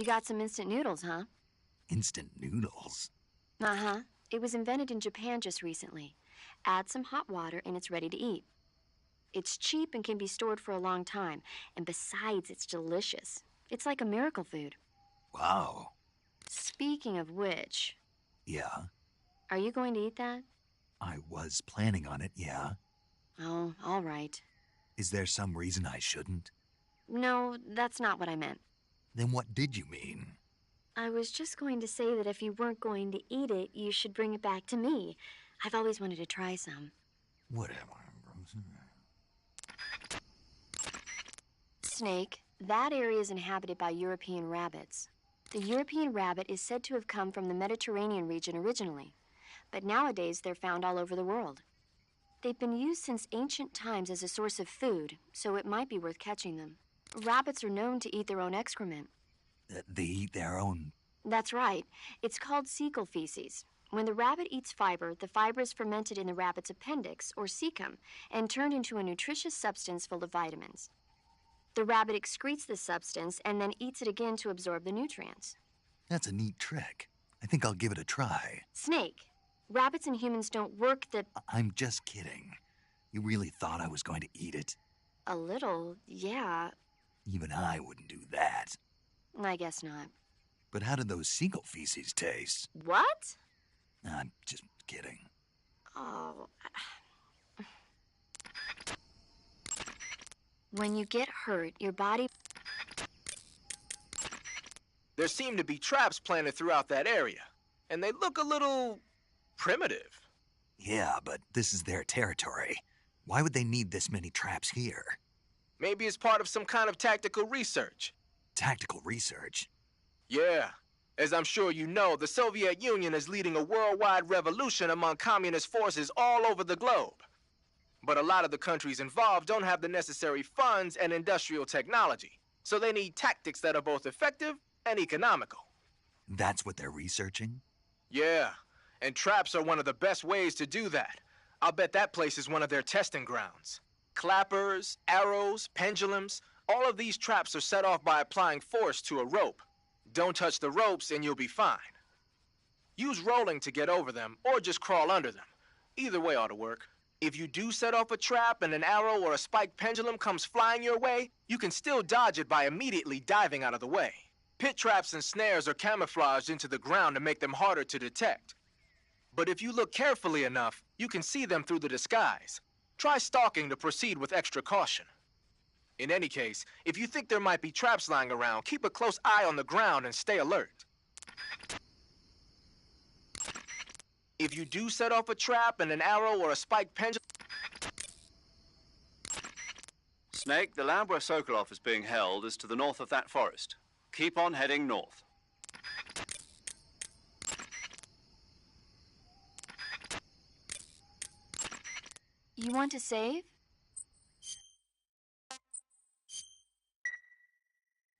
You got some instant noodles, huh? Instant noodles? Uh-huh. It was invented in Japan just recently. Add some hot water and it's ready to eat. It's cheap and can be stored for a long time. And besides, it's delicious. It's like a miracle food. Wow. Speaking of which... Yeah? Are you going to eat that? I was planning on it, yeah. Oh, all right. Is there some reason I shouldn't? No, that's not what I meant. Then what did you mean? I was just going to say that if you weren't going to eat it, you should bring it back to me. I've always wanted to try some. Whatever. Snake, that area is inhabited by European rabbits. The European rabbit is said to have come from the Mediterranean region originally, but nowadays they're found all over the world. They've been used since ancient times as a source of food, so it might be worth catching them. Rabbits are known to eat their own excrement. They eat their own... That's right. It's called cecal feces. When the rabbit eats fiber, the fiber is fermented in the rabbit's appendix, or cecum, and turned into a nutritious substance full of vitamins. The rabbit excretes this substance and then eats it again to absorb the nutrients. That's a neat trick. I think I'll give it a try. Snake, rabbits and humans don't work the... I'm just kidding. You really thought I was going to eat it? A little, yeah. Even I wouldn't do that. I guess not. But how did those seagull feces taste? What? I'm just kidding. Oh... When you get hurt, your body... There seem to be traps planted throughout that area, and they look a little... primitive. Yeah, but this is their territory. Why would they need this many traps here? Maybe it's part of some kind of tactical research. Tactical research? Yeah. As I'm sure you know, the Soviet Union is leading a worldwide revolution among communist forces all over the globe. But a lot of the countries involved don't have the necessary funds and industrial technology, so they need tactics that are both effective and economical. That's what they're researching? Yeah, and traps are one of the best ways to do that. I'll bet that place is one of their testing grounds. Clappers, arrows, pendulums, all of these traps are set off by applying force to a rope. Don't touch the ropes and you'll be fine. Use rolling to get over them, or just crawl under them. Either way ought to work. If you do set off a trap and an arrow or a spiked pendulum comes flying your way, you can still dodge it by immediately diving out of the way. Pit traps and snares are camouflaged into the ground to make them harder to detect. But if you look carefully enough, you can see them through the disguise. Try stalking to proceed with extra caution. In any case, if you think there might be traps lying around, keep a close eye on the ground and stay alert. If you do set off a trap and an arrow or a spiked pendulum... Snake, the land where Sokolov is being held is to the north of that forest. Keep on heading north. You want to save?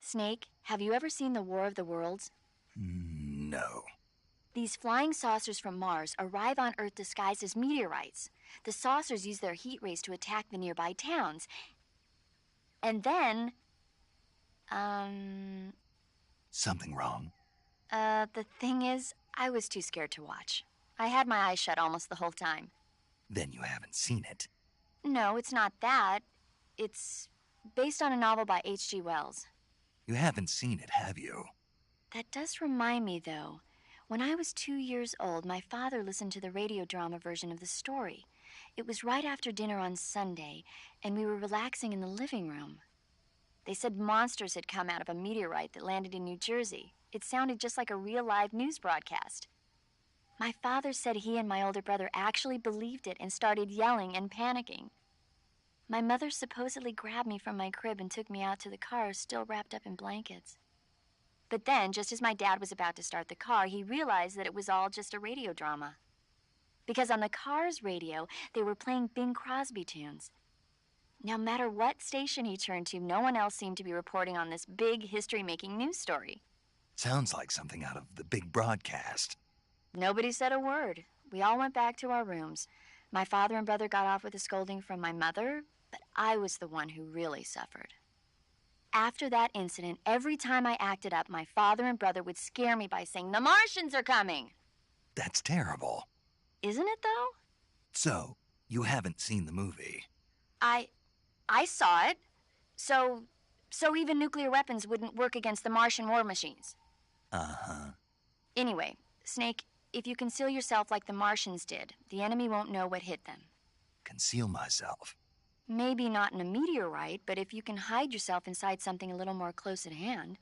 Snake, have you ever seen the War of the Worlds? No. These flying saucers from Mars arrive on Earth disguised as meteorites. The saucers use their heat rays to attack the nearby towns. And then... Something wrong? The thing is, I was too scared to watch. I had my eyes shut almost the whole time. Then you haven't seen it. No, it's not that. It's based on a novel by H.G. Wells. You haven't seen it, have you? That does remind me, though. When I was 2 years old, my father listened to the radio drama version of the story. It was right after dinner on Sunday, and we were relaxing in the living room. They said monsters had come out of a meteorite that landed in New Jersey. It sounded just like a real live news broadcast. My father said he and my older brother actually believed it and started yelling and panicking. My mother supposedly grabbed me from my crib and took me out to the car, still wrapped up in blankets. But then, just as my dad was about to start the car, he realized that it was all just a radio drama. Because on the car's radio, they were playing Bing Crosby tunes. No matter what station he turned to, no one else seemed to be reporting on this big history-making news story. Sounds like something out of the big broadcast. Nobody said a word. We all went back to our rooms. My father and brother got off with a scolding from my mother, but I was the one who really suffered. After that incident, every time I acted up, my father and brother would scare me by saying, "The Martians are coming!" That's terrible. Isn't it, though? So, you haven't seen the movie? I saw it. So even nuclear weapons wouldn't work against the Martian war machines. Uh-huh. Anyway, Snake, if you conceal yourself like the Martians did, the enemy won't know what hit them. Conceal myself? Maybe not in a meteorite, but if you can hide yourself inside something a little more close at hand.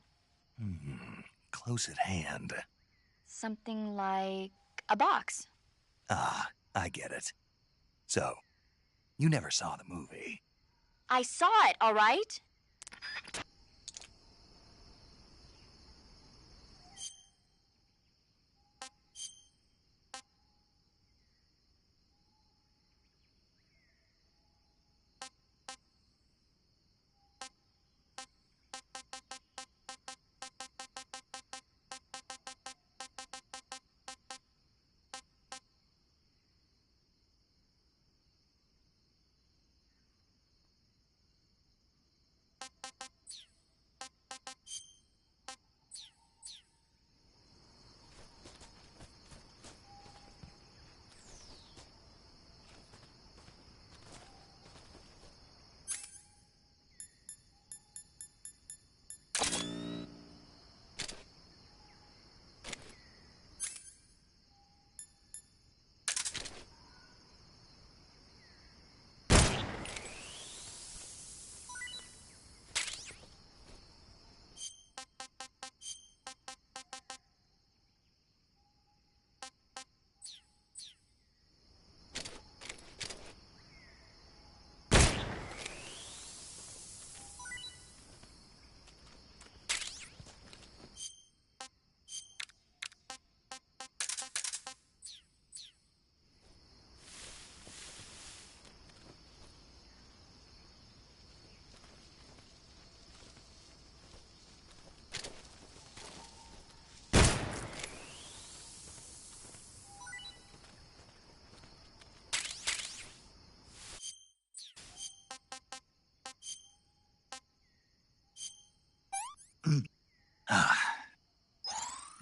Close at hand. Something like a box. Ah, I get it. So, you never saw the movie? I saw it, all right?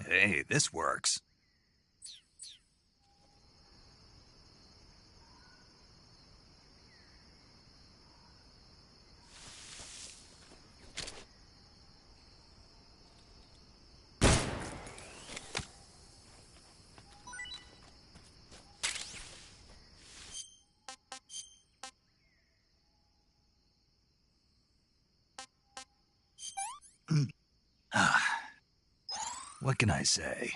Hey, this works. What can I say?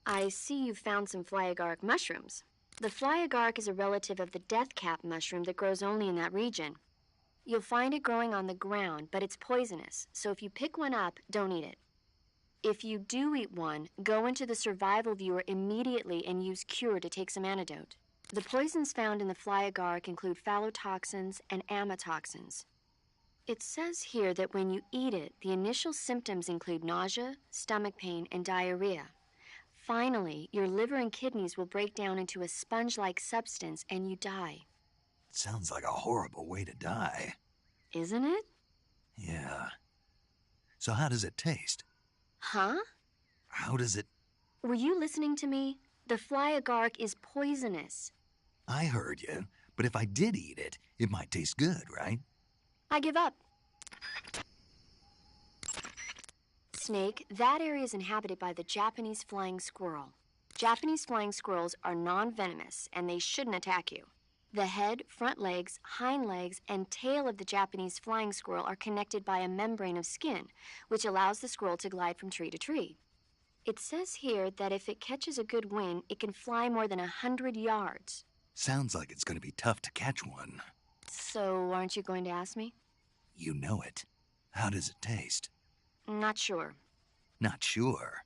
I see you've found some flyagaric mushrooms. The flyagaric is a relative of the deathcap mushroom that grows only in that region. You'll find it growing on the ground, but it's poisonous, so if you pick one up, don't eat it. If you do eat one, go into the survival viewer immediately and use Cure to take some antidote. The poisons found in the flyagaric include phallotoxins and amatoxins. It says here that when you eat it, the initial symptoms include nausea, stomach pain, and diarrhea. Finally, your liver and kidneys will break down into a sponge-like substance and you die. Sounds like a horrible way to die. Isn't it? Yeah. So how does it taste? Huh? How does it... Were you listening to me? The flyagaric is poisonous. I heard you, but if I did eat it, it might taste good, right? I give up. Snake, that area is inhabited by the Japanese flying squirrel. Japanese flying squirrels are non-venomous, and they shouldn't attack you. The head, front legs, hind legs, and tail of the Japanese flying squirrel are connected by a membrane of skin, which allows the squirrel to glide from tree to tree. It says here that if it catches a good wind, it can fly more than 100 yards. Sounds like it's going to be tough to catch one. So, aren't you going to ask me? You know it. How does it taste? Not sure. Not sure.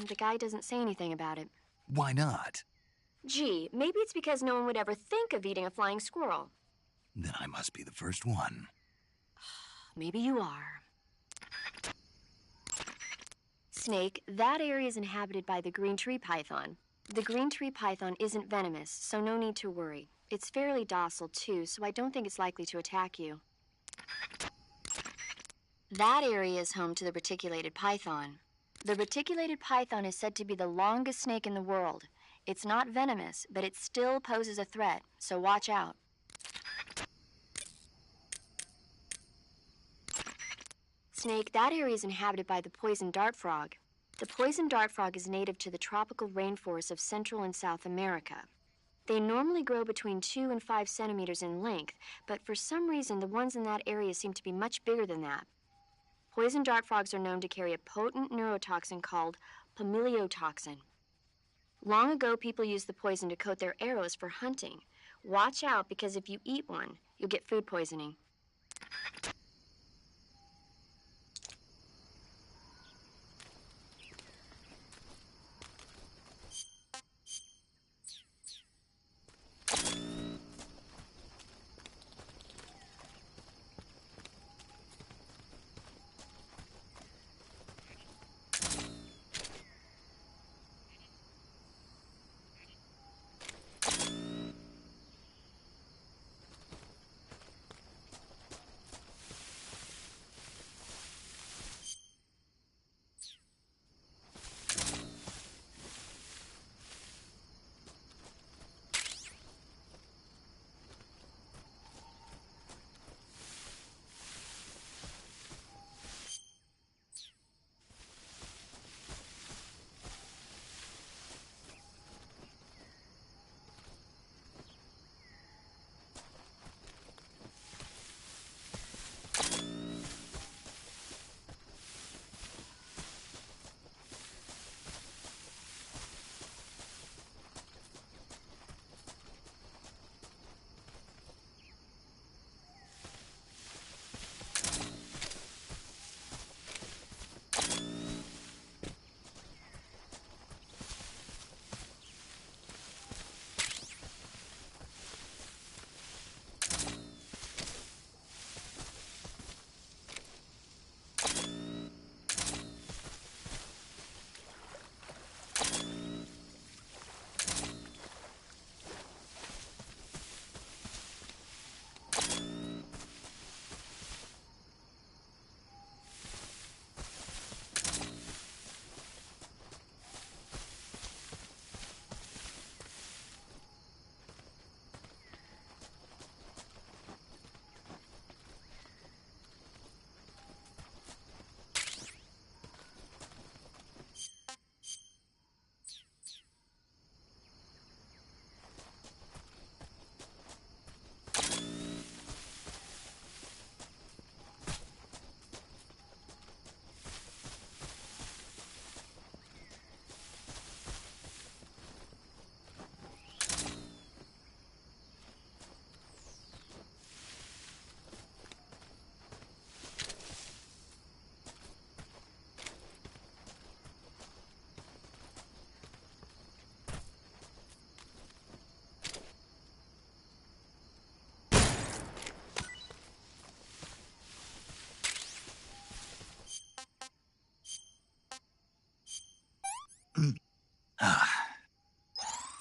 The guy doesn't say anything about it. Why not? Gee, maybe it's because no one would ever think of eating a flying squirrel. Then I must be the first one. Maybe you are. Snake, that area is inhabited by the green tree python. The green tree python isn't venomous, so no need to worry. It's fairly docile, too, so I don't think it's likely to attack you. That area is home to the reticulated python. The reticulated python is said to be the longest snake in the world. It's not venomous, but it still poses a threat, so watch out. Snake, that area is inhabited by the poison dart frog. The poison dart frog is native to the tropical rainforests of Central and South America. They normally grow between 2 and 5 centimeters in length, but for some reason the ones in that area seem to be much bigger than that. Poison dart frogs are known to carry a potent neurotoxin called pumiliotoxin. Long ago, people used the poison to coat their arrows for hunting. Watch out, because if you eat one, you'll get food poisoning.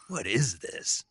What is this?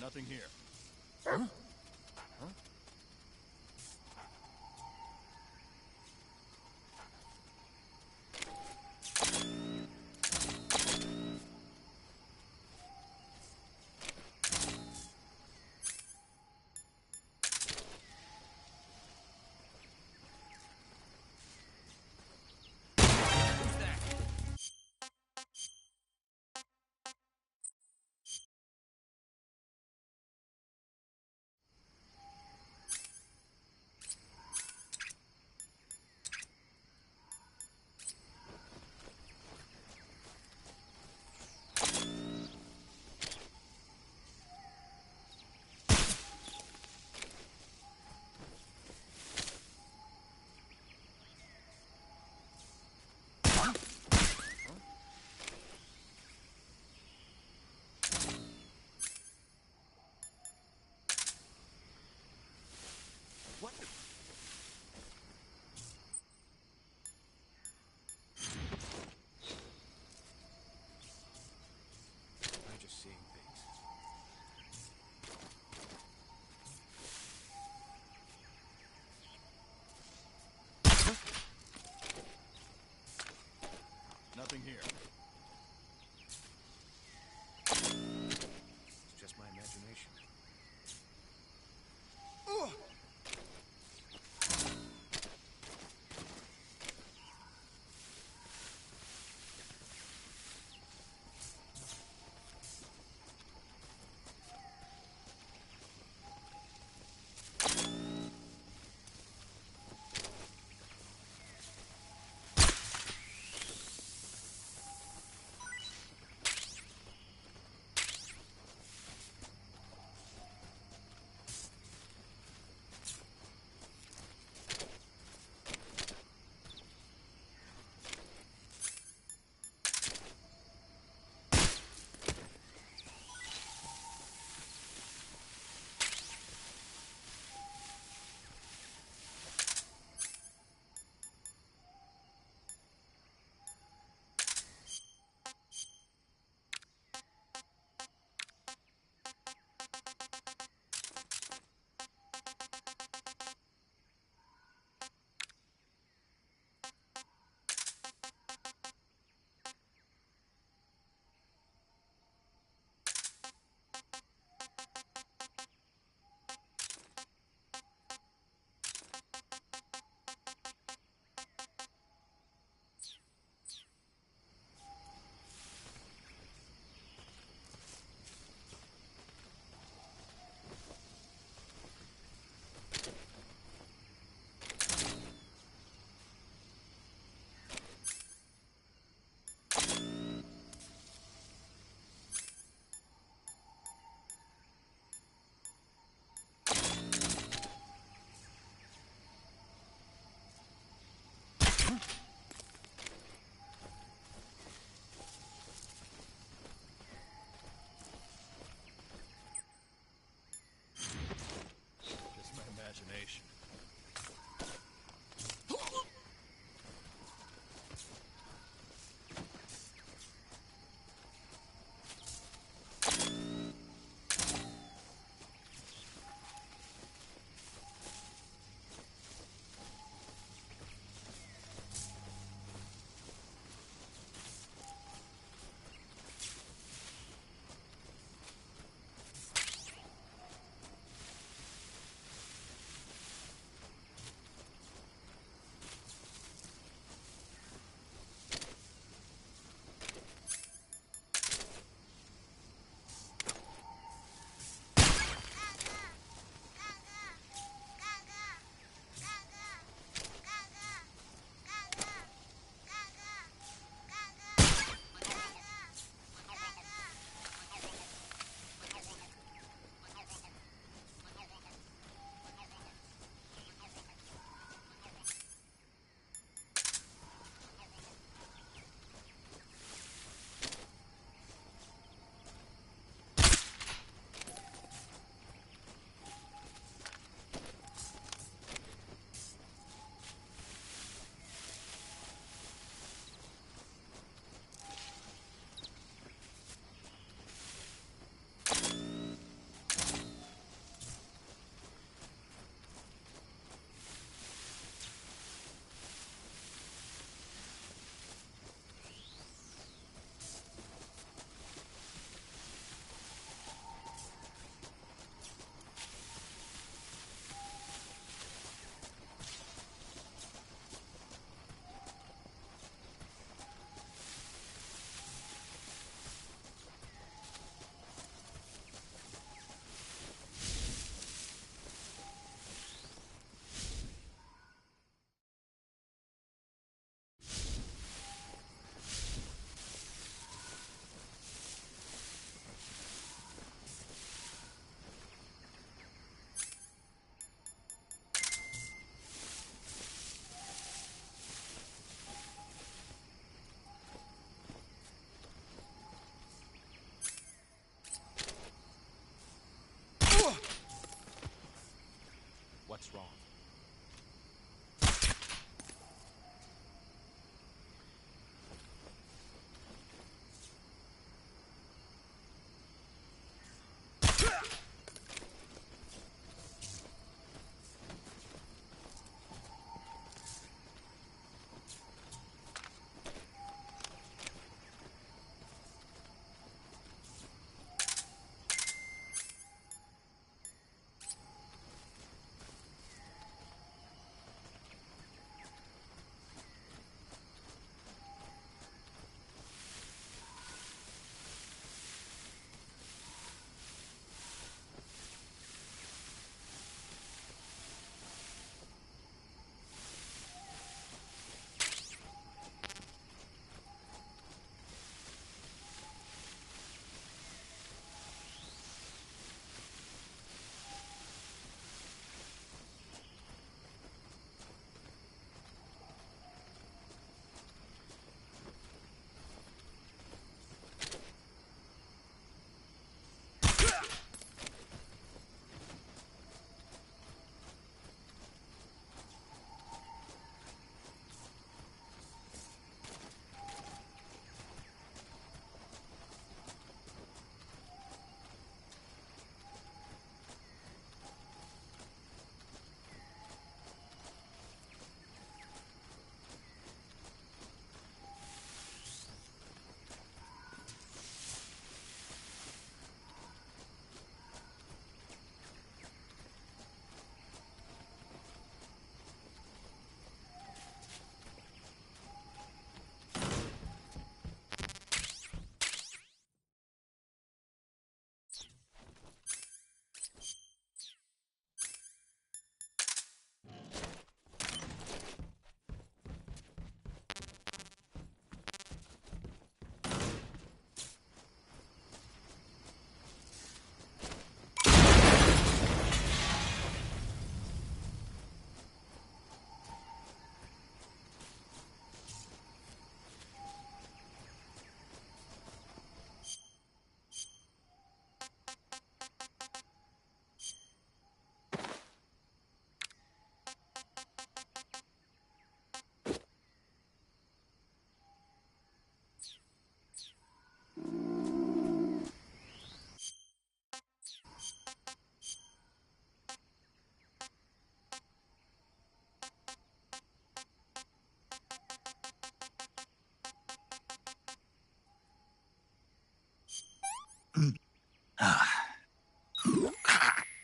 Nothing here. Huh? Huh?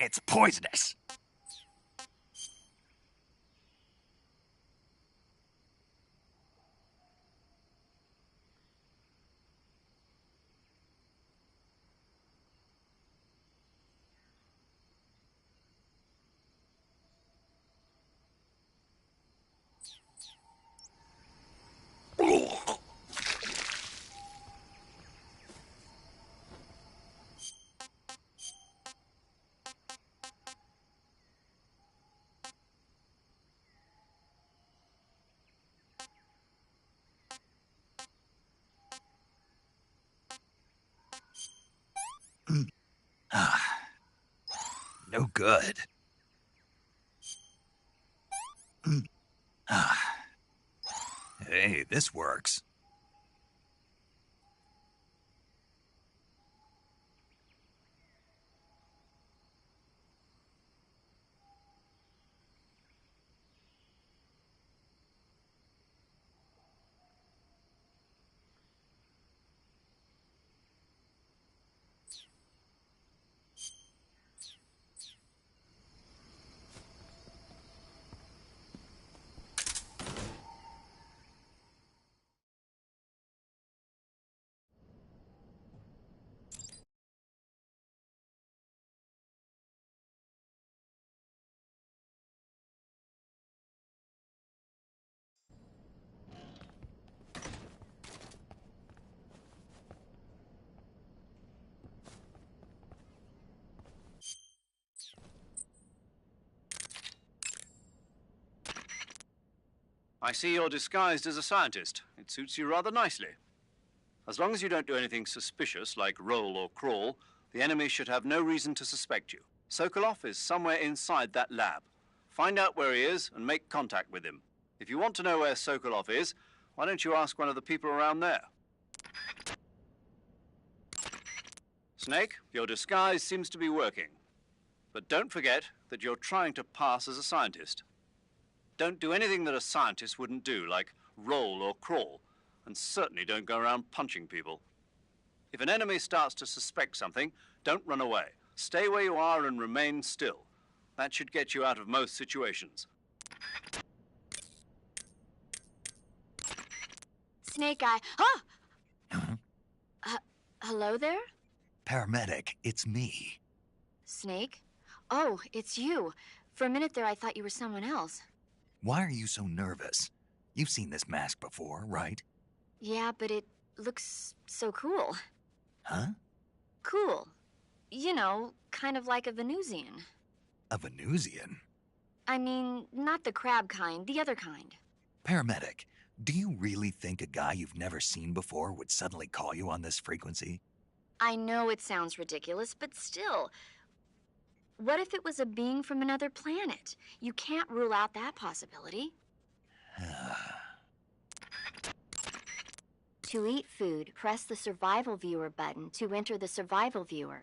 It's poisonous. No good. Hey, this works. I see you're disguised as a scientist. It suits you rather nicely. As long as you don't do anything suspicious, like roll or crawl, the enemy should have no reason to suspect you. Sokolov is somewhere inside that lab. Find out where he is and make contact with him. If you want to know where Sokolov is, why don't you ask one of the people around there? Snake, your disguise seems to be working. But don't forget that you're trying to pass as a scientist. Don't do anything that a scientist wouldn't do, like roll or crawl, and certainly don't go around punching people. If an enemy starts to suspect something, don't run away. Stay where you are and remain still. That should get you out of most situations. Snake Eye. Ah! Hello there? Paramedic, it's me. Snake? Oh, it's you. For a minute there, I thought you were someone else. Why are you so nervous? You've seen this mask before, right? Yeah, but it looks so cool. Huh? Cool. You know, kind of like a Venusian. A Venusian? I mean, not the crab kind, the other kind. Paramedic, do you really think a guy you've never seen before would suddenly call you on this frequency? I know it sounds ridiculous, but still. What if it was a being from another planet? You can't rule out that possibility. To eat food, press the Survival Viewer button to enter the Survival Viewer.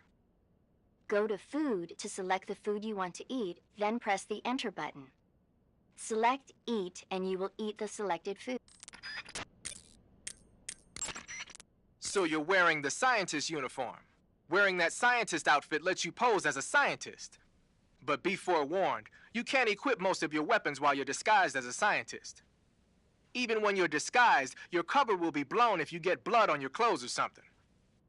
Go to Food to select the food you want to eat, then press the Enter button. Select Eat, and you will eat the selected food. So you're wearing the scientist uniform. Wearing that scientist outfit lets you pose as a scientist. But be forewarned, you can't equip most of your weapons while you're disguised as a scientist. Even when you're disguised, your cover will be blown if you get blood on your clothes or something.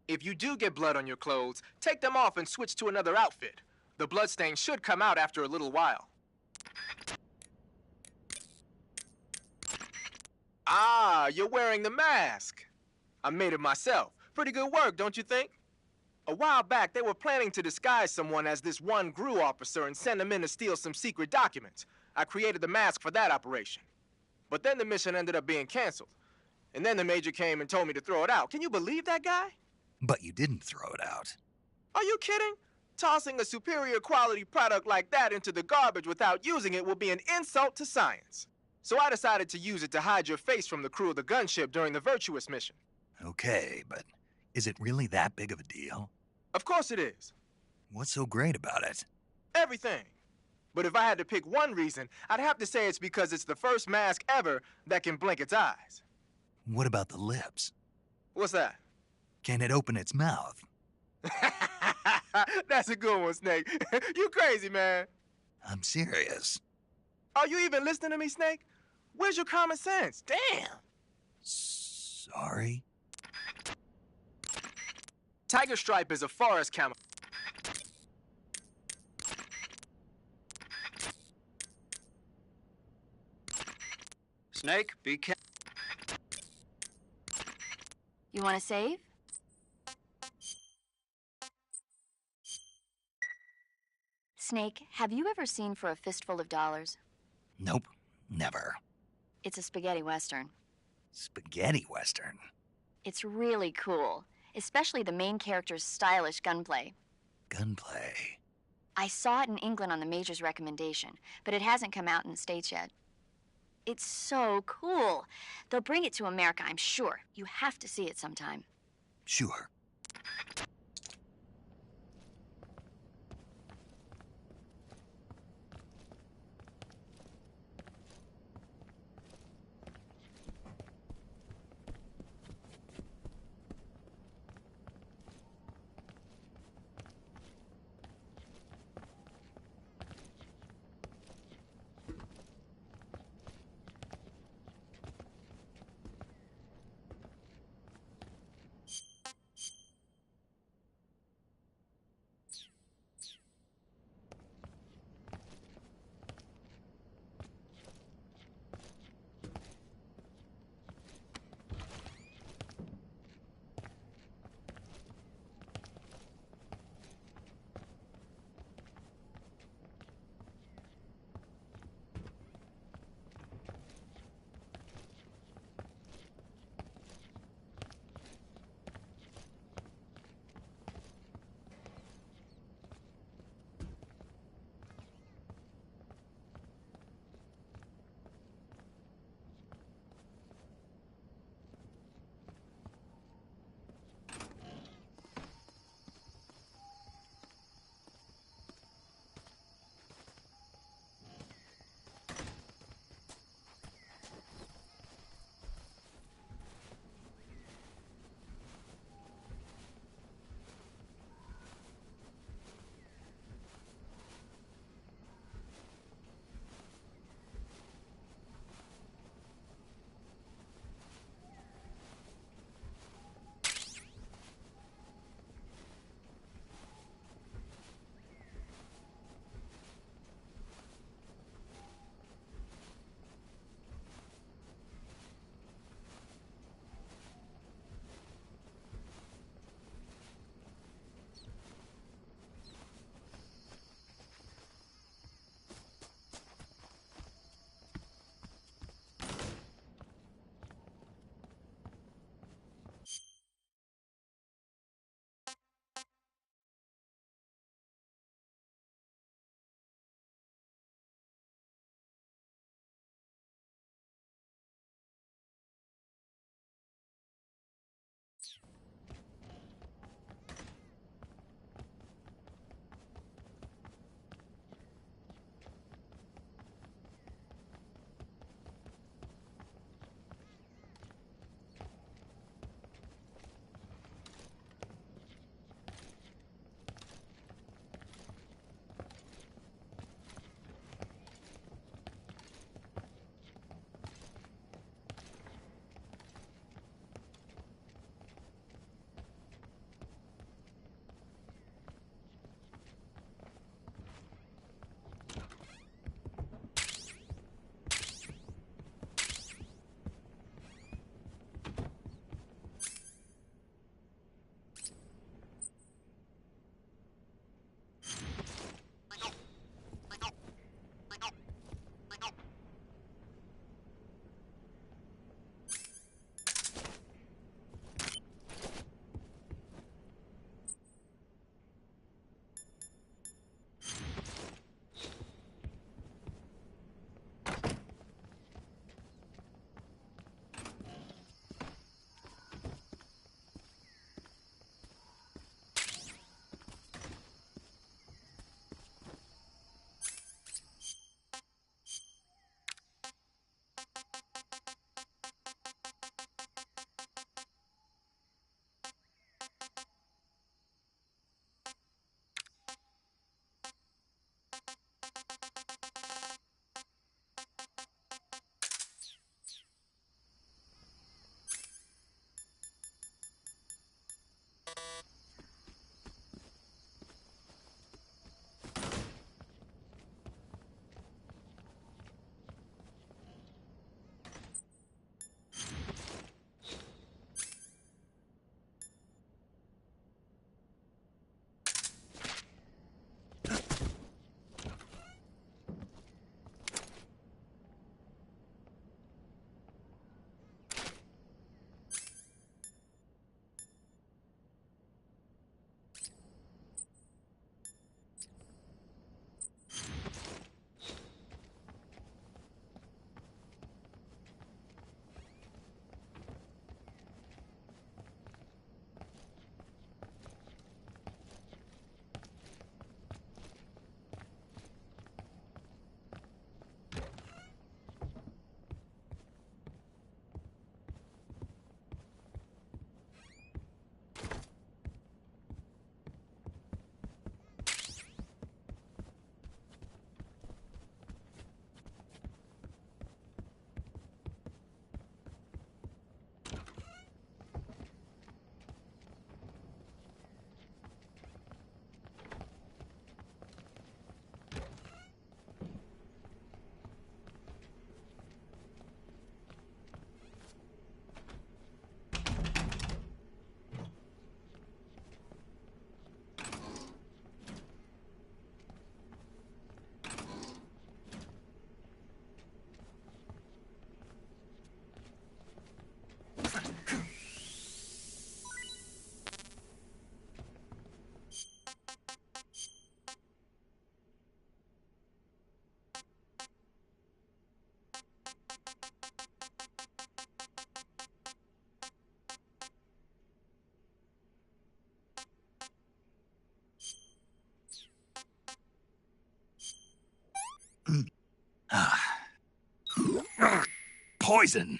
If you do get blood on your clothes, take them off and switch to another outfit. The bloodstain should come out after a little while. Ah, you're wearing the mask. I made it myself. Pretty good work, don't you think? A while back, they were planning to disguise someone as this one GRU officer and send him in to steal some secret documents. I created the mask for that operation. But then the mission ended up being canceled. And then the major came and told me to throw it out. Can you believe that guy? But you didn't throw it out. Are you kidding? Tossing a superior quality product like that into the garbage without using it will be an insult to science. So I decided to use it to hide your face from the crew of the gunship during the Virtuous mission. Okay, but is it really that big of a deal? Of course it is. What's so great about it? Everything. But if I had to pick one reason, I'd have to say it's because it's the first mask ever that can blink its eyes. What about the lips? What's that? Can it open its mouth? That's a good one, Snake. You crazy, man. I'm serious. Are you even listening to me, Snake? Where's your common sense? Damn. Sorry? Tiger Stripe is a forest camel. Snake, be careful. You want to save? Snake, have you ever seen For a Fistful of Dollars? Nope, never. It's a spaghetti western. Spaghetti western? It's really cool, especially the main character's stylish gunplay. Gunplay? I saw it in England on the Major's recommendation, but it hasn't come out in the States yet. It's so cool. They'll bring it to America, I'm sure. You have to see it sometime. Sure. Poison!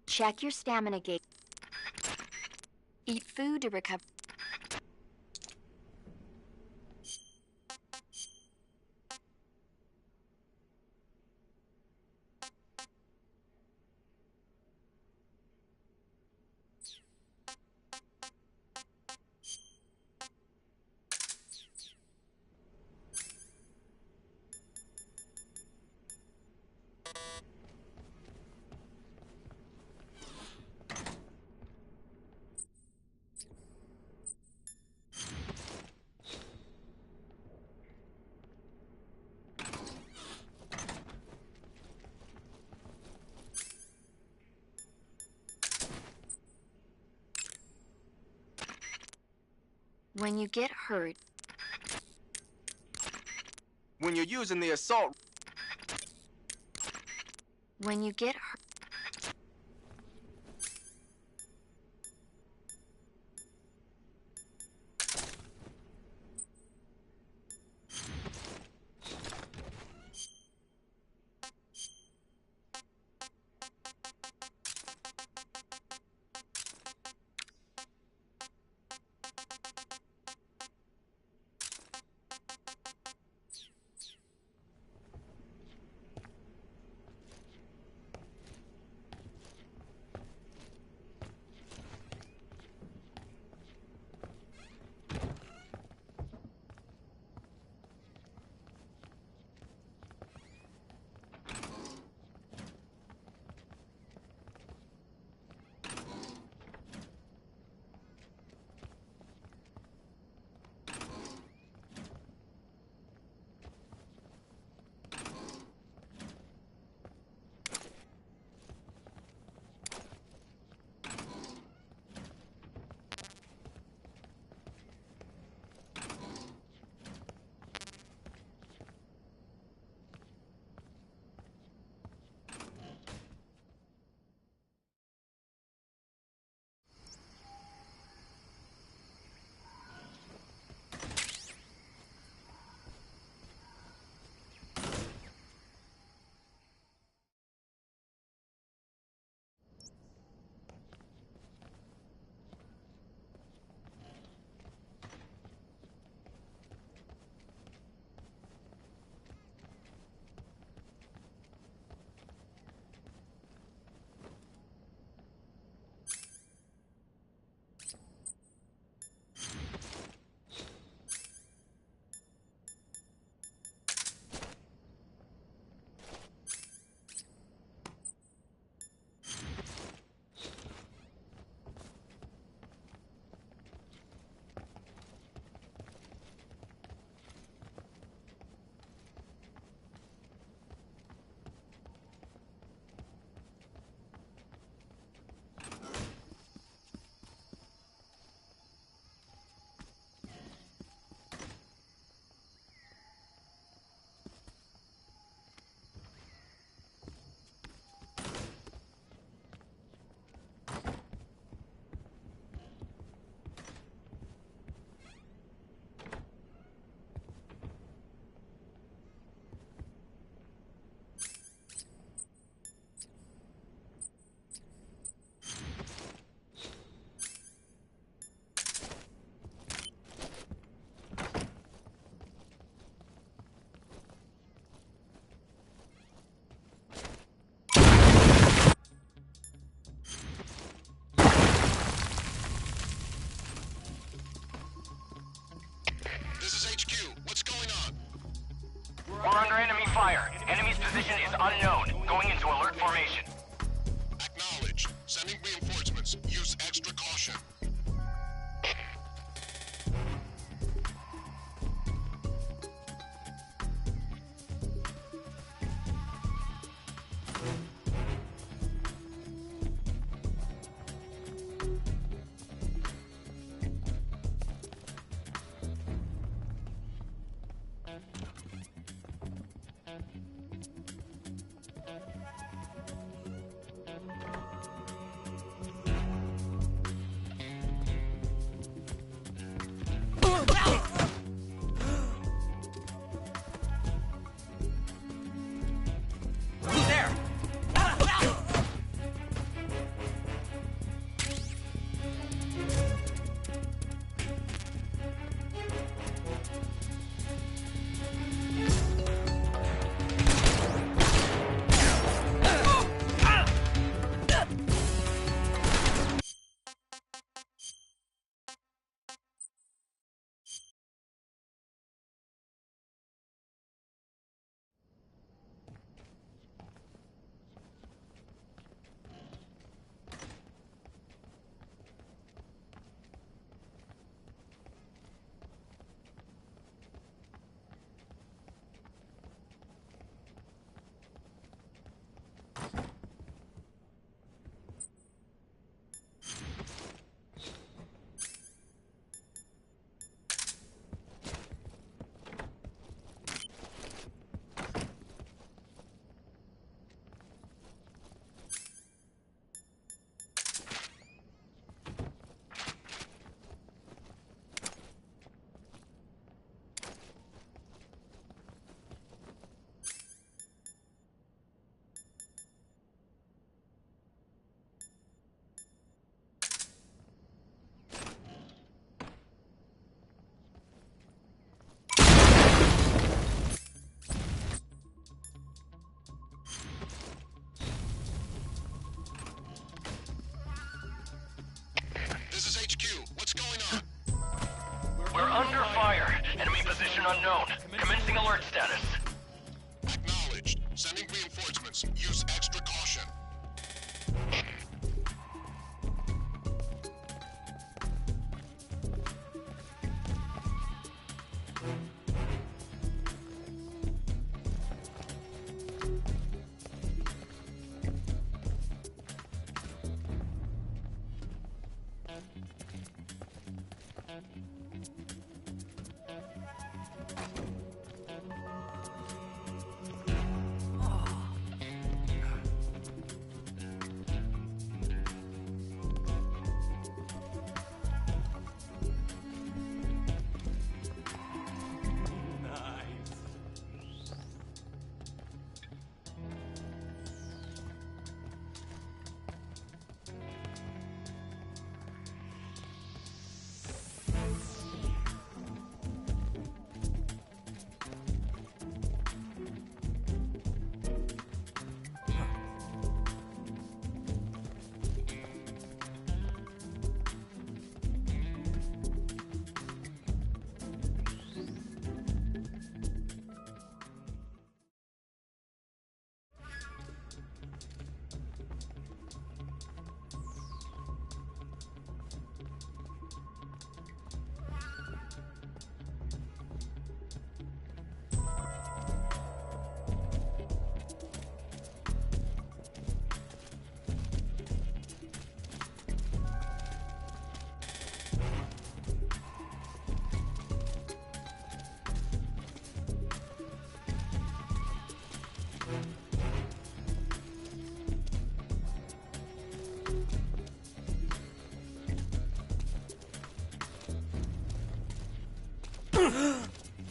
Check your stamina gauge. Eat food to recover. When you get hurt... When you're using the assault... When you get hurt... We're under enemy fire. Enemy's position is unknown. Going into alert formation. Acknowledged. Sending reinforcements. Use extra caution. position unknown. Commencing alert status. Acknowledged. Sending reinforcements. Use extra caution.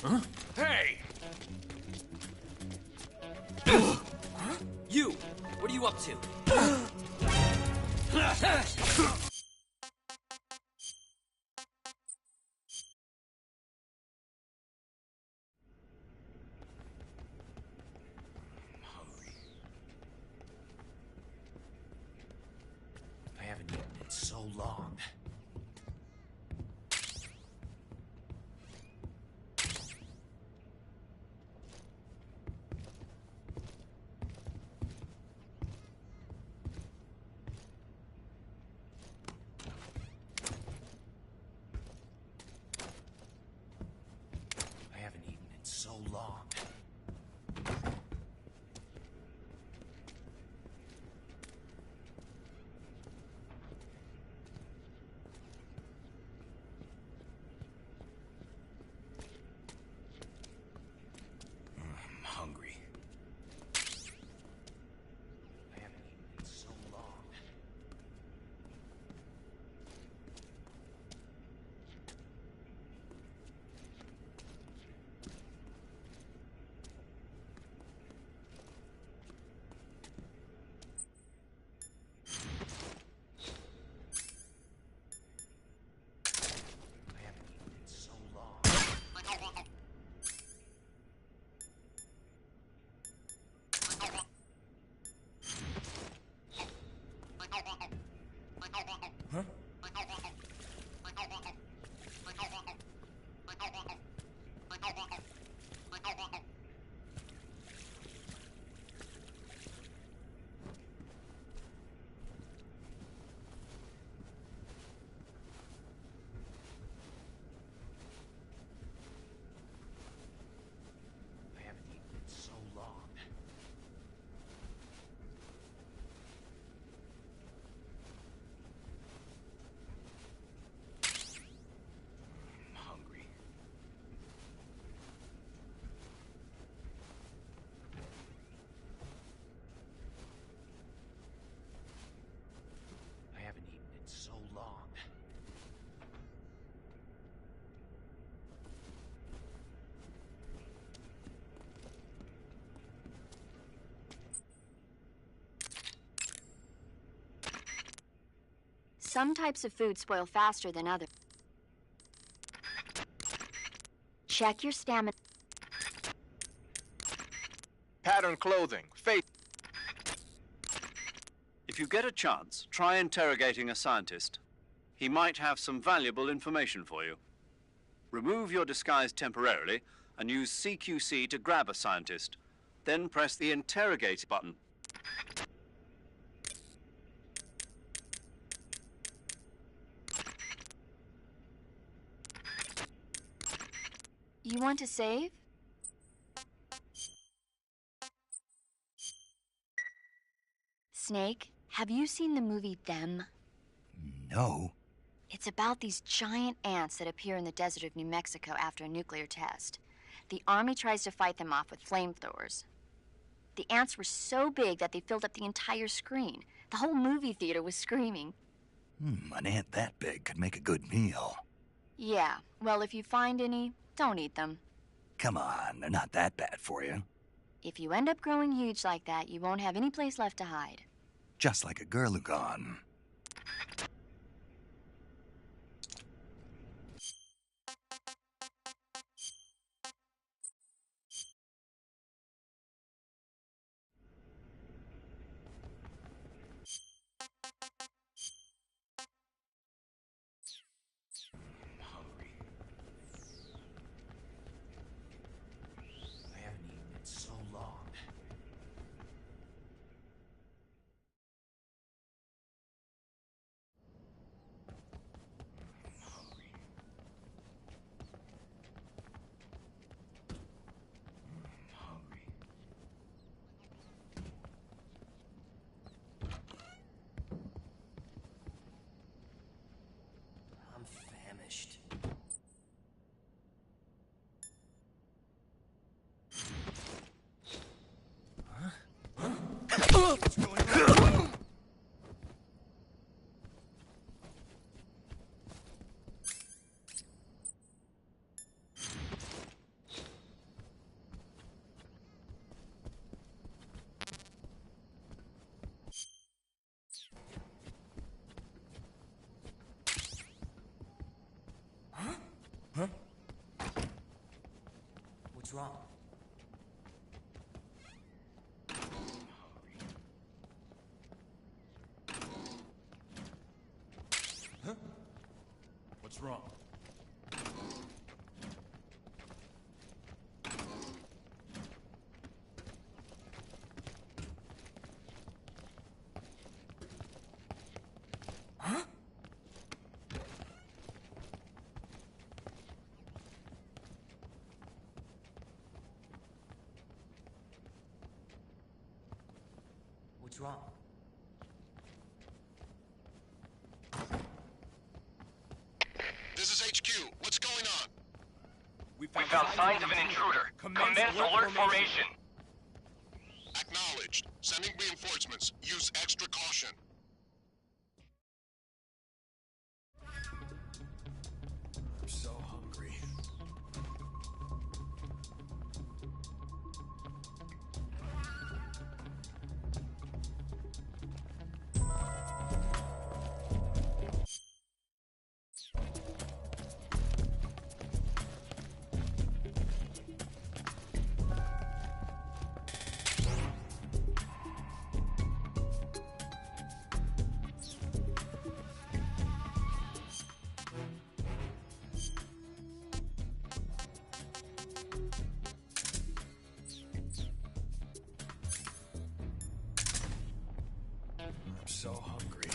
Huh? Hey! You! What are you up to? I haven't eaten in so long. So long. I'm hungry. I haven't eaten in so long. Huh? I haven't eaten in so long. So long. Some types of food spoil faster than others. Check your stamina. Pattern clothing. Face. If you get a chance, try interrogating a scientist. He might have some valuable information for you. Remove your disguise temporarily, and use CQC to grab a scientist. Then press the interrogate button. You want to save? Snake, have you seen the movie Them? No. It's about these giant ants that appear in the desert of New Mexico after a nuclear test. The army tries to fight them off with flamethrowers. The ants were so big that they filled up the entire screen. The whole movie theater was screaming. An ant that big could make a good meal. Yeah, well, if you find any, don't eat them. Come on, they're not that bad for you. If you end up growing huge like that, you won't have any place left to hide. Just like a Gurlugon. I'm famished. What's going on? Huh? What's wrong? Huh? What's wrong? Huh? What's wrong? This is HQ. What's going on? We found signs of an intruder. Commence alert formation. Acknowledged. Sending reinforcements. Use extra caution. I'm so hungry. I'm so hungry.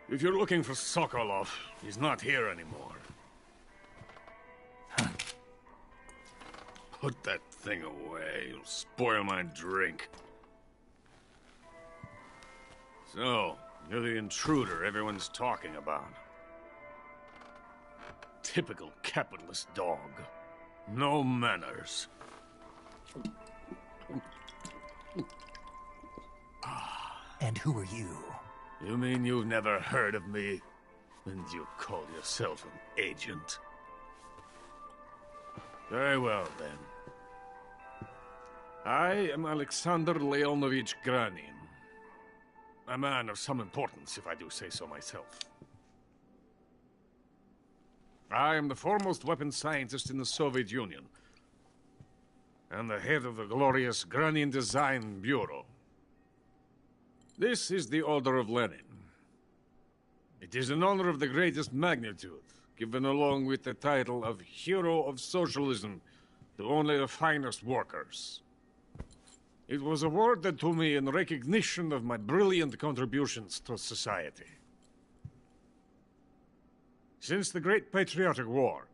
If you're looking for Sokolov, he's not here anymore. Put that thing away. You'll spoil my drink. So, you're the intruder everyone's talking about. Typical capitalist dog. No manners. And who are you? You mean you've never heard of me? And you call yourself an agent? Very well, then. I am Alexander Leonovich Granin. A man of some importance, if I do say so myself. I am the foremost weapons scientist in the Soviet Union, and the head of the glorious Granin Design Bureau. This is the Order of Lenin. It is an honor of the greatest magnitude, given along with the title of Hero of Socialism to only the finest workers. It was awarded to me in recognition of my brilliant contributions to society. Since the Great Patriotic War,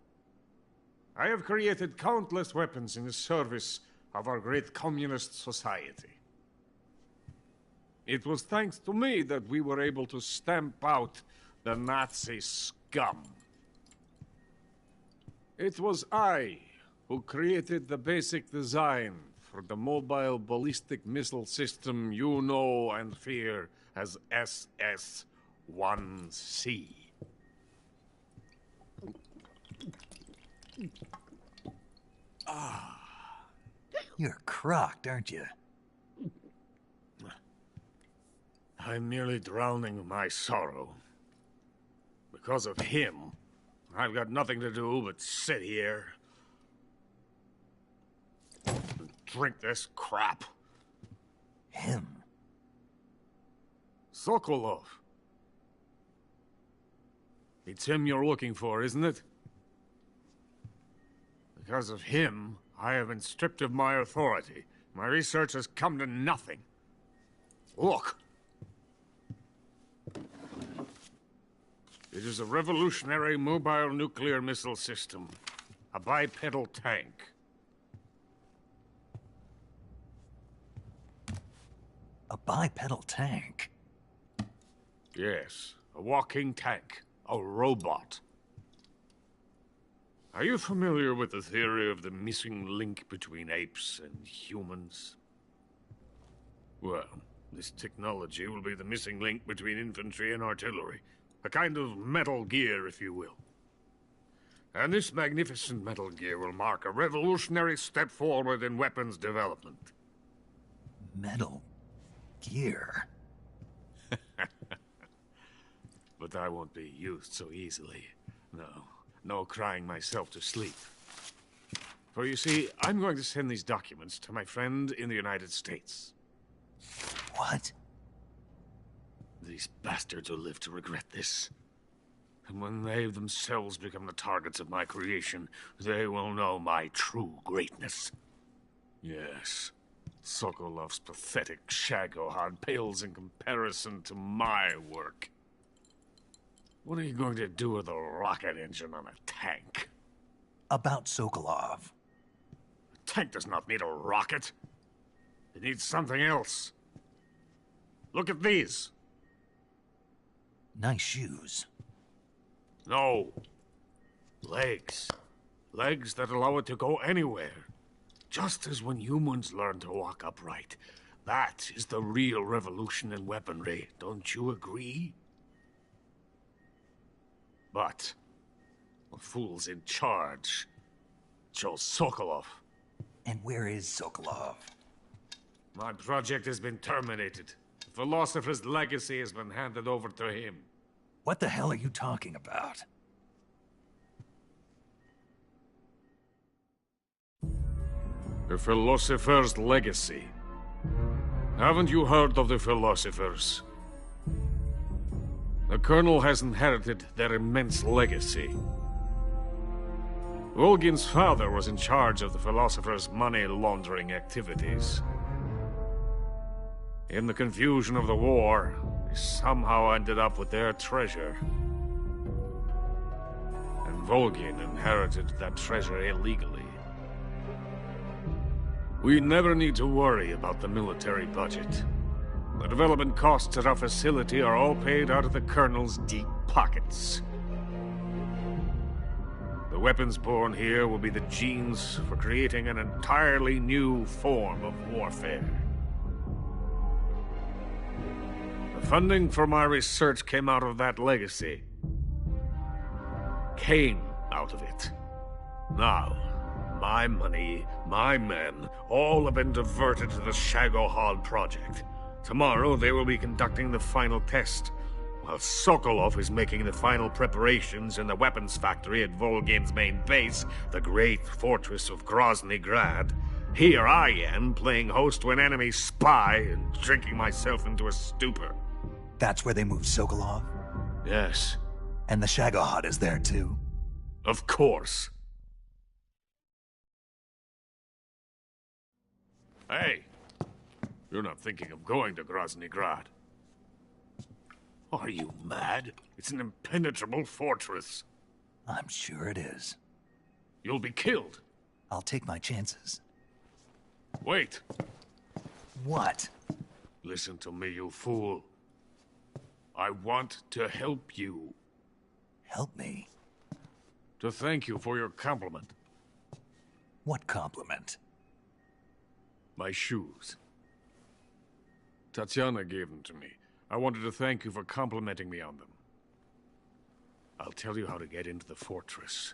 I have created countless weapons in the service of our great communist society. It was thanks to me that we were able to stamp out the Nazi scum. It was I who created the basic design for the mobile ballistic missile system you know and fear as SS-1C. You're crocked, aren't you? I'm merely drowning my sorrow. Because of him, I've got nothing to do but sit here and drink this crap. Him? Sokolov. It's him you're looking for, isn't it? Because of him, I have been stripped of my authority. My research has come to nothing. Look. It is a revolutionary mobile nuclear missile system. A bipedal tank. A bipedal tank? Yes, a walking tank. A robot. Are you familiar with the theory of the missing link between apes and humans? Well, this technology will be the missing link between infantry and artillery. A kind of Metal Gear, if you will. And this magnificent Metal Gear will mark a revolutionary step forward in weapons development. Metal Gear? But I won't be used so easily. No crying myself to sleep. For you see, I'm going to send these documents to my friend in the United States. What? These bastards will live to regret this. And when they themselves become the targets of my creation, they will know my true greatness. Yes, Sokolov's pathetic Shagohod pales in comparison to my work. What are you going to do with a rocket engine on a tank? About Sokolov. A tank does not need a rocket. It needs something else. Look at these. Nice shoes. No. Legs. Legs that allow it to go anywhere. Just as when humans learn to walk upright. That is the real revolution in weaponry. Don't you agree? But the fool's in charge. Joe Sokolov. And where is Sokolov? My project has been terminated. The philosopher's legacy has been handed over to him. What the hell are you talking about? The philosopher's legacy. Haven't you heard of the philosophers? The Colonel has inherited their immense legacy. Volgin's father was in charge of the philosophers' money laundering activities. In the confusion of the war, I somehow ended up with their treasure. And Volgin inherited that treasure illegally. We never need to worry about the military budget. The development costs at our facility are all paid out of the Colonel's deep pockets. The weapons born here will be the genes for creating an entirely new form of warfare. The funding for my research came out of that legacy. Came out of it. Now, my money, my men, all have been diverted to the Shagohod project. Tomorrow they will be conducting the final test, while Sokolov is making the final preparations in the weapons factory at Volgin's main base, the great fortress of Grozny Grad. Here I am, playing host to an enemy spy and drinking myself into a stupor. That's where they moved Sokolov? Yes. And the Shagohod is there too? Of course. Hey! You're not thinking of going to Grozny Grad. Are you mad? It's an impenetrable fortress. I'm sure it is. You'll be killed. I'll take my chances. Wait. What? Listen to me, you fool. I want to help you. Help me? To thank you for your compliment. What compliment? My shoes. Tatiana gave them to me. I wanted to thank you for complimenting me on them. I'll tell you how to get into the fortress.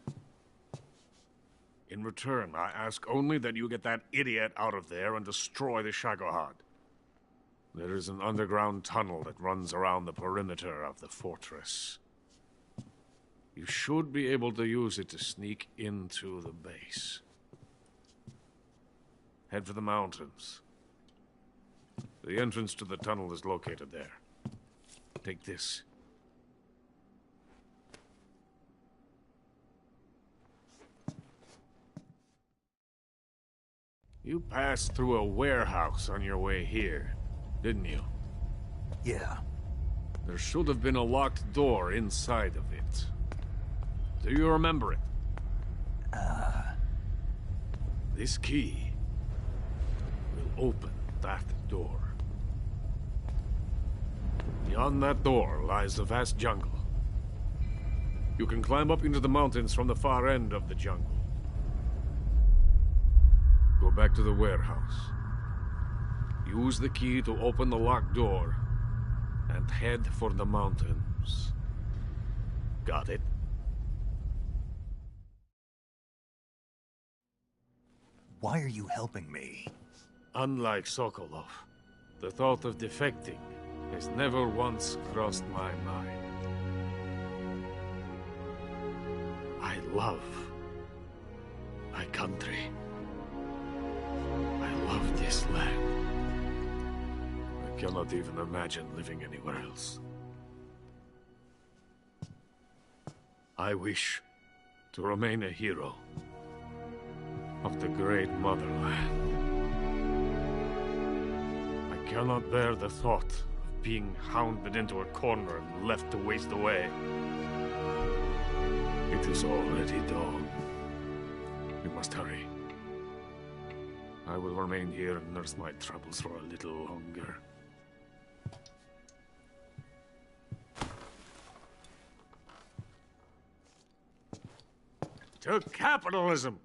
In return, I ask only that you get that idiot out of there and destroy the Shagohod. There is an underground tunnel that runs around the perimeter of the fortress. You should be able to use it to sneak into the base. Head for the mountains. The entrance to the tunnel is located there. Take this. You passed through a warehouse on your way here, didn't you? Yeah. There should have been a locked door inside of it. Do you remember it? This key will open that door. Beyond that door lies a vast jungle. You can climb up into the mountains from the far end of the jungle. Go back to the warehouse. Use the key to open the locked door and head for the mountains. Got it? Why are you helping me? Unlike Sokolov, the thought of defecting has never once crossed my mind. I love my country. I love this land. I cannot even imagine living anywhere else. I wish to remain a hero of the great motherland. I cannot bear the thought of being hounded into a corner and left to waste away. It is already dawn. We must hurry. I will remain here and nurse my troubles for a little longer. To capitalism!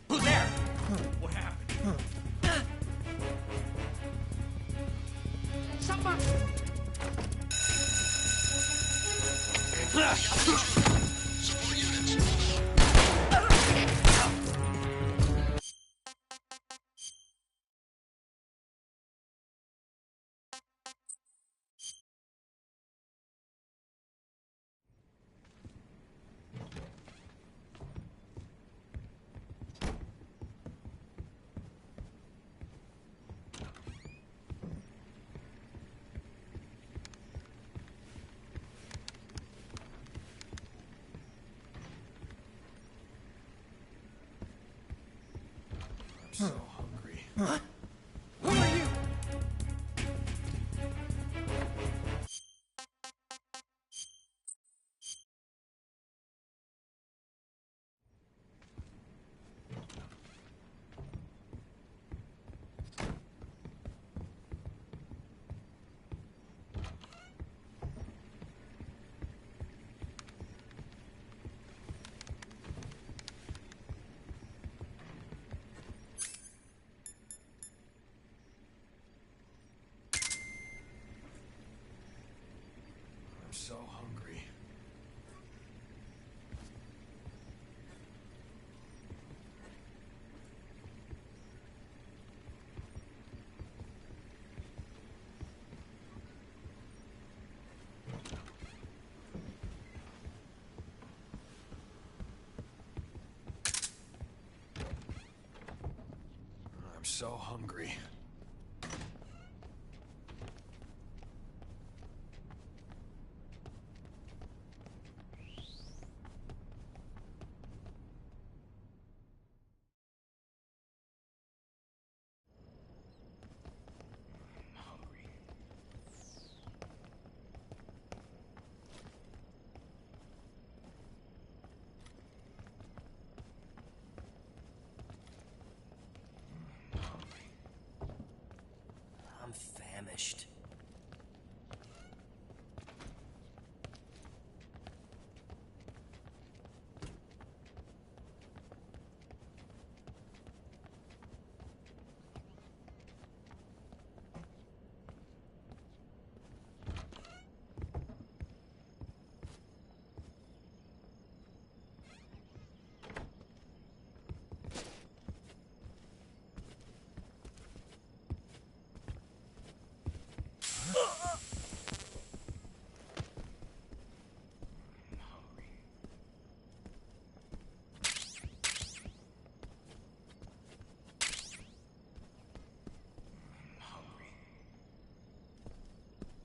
Who's there? What happened? Somebody! Support units. so hungry. Who are you? I'm so hungry. I'm so hungry. I'm famished.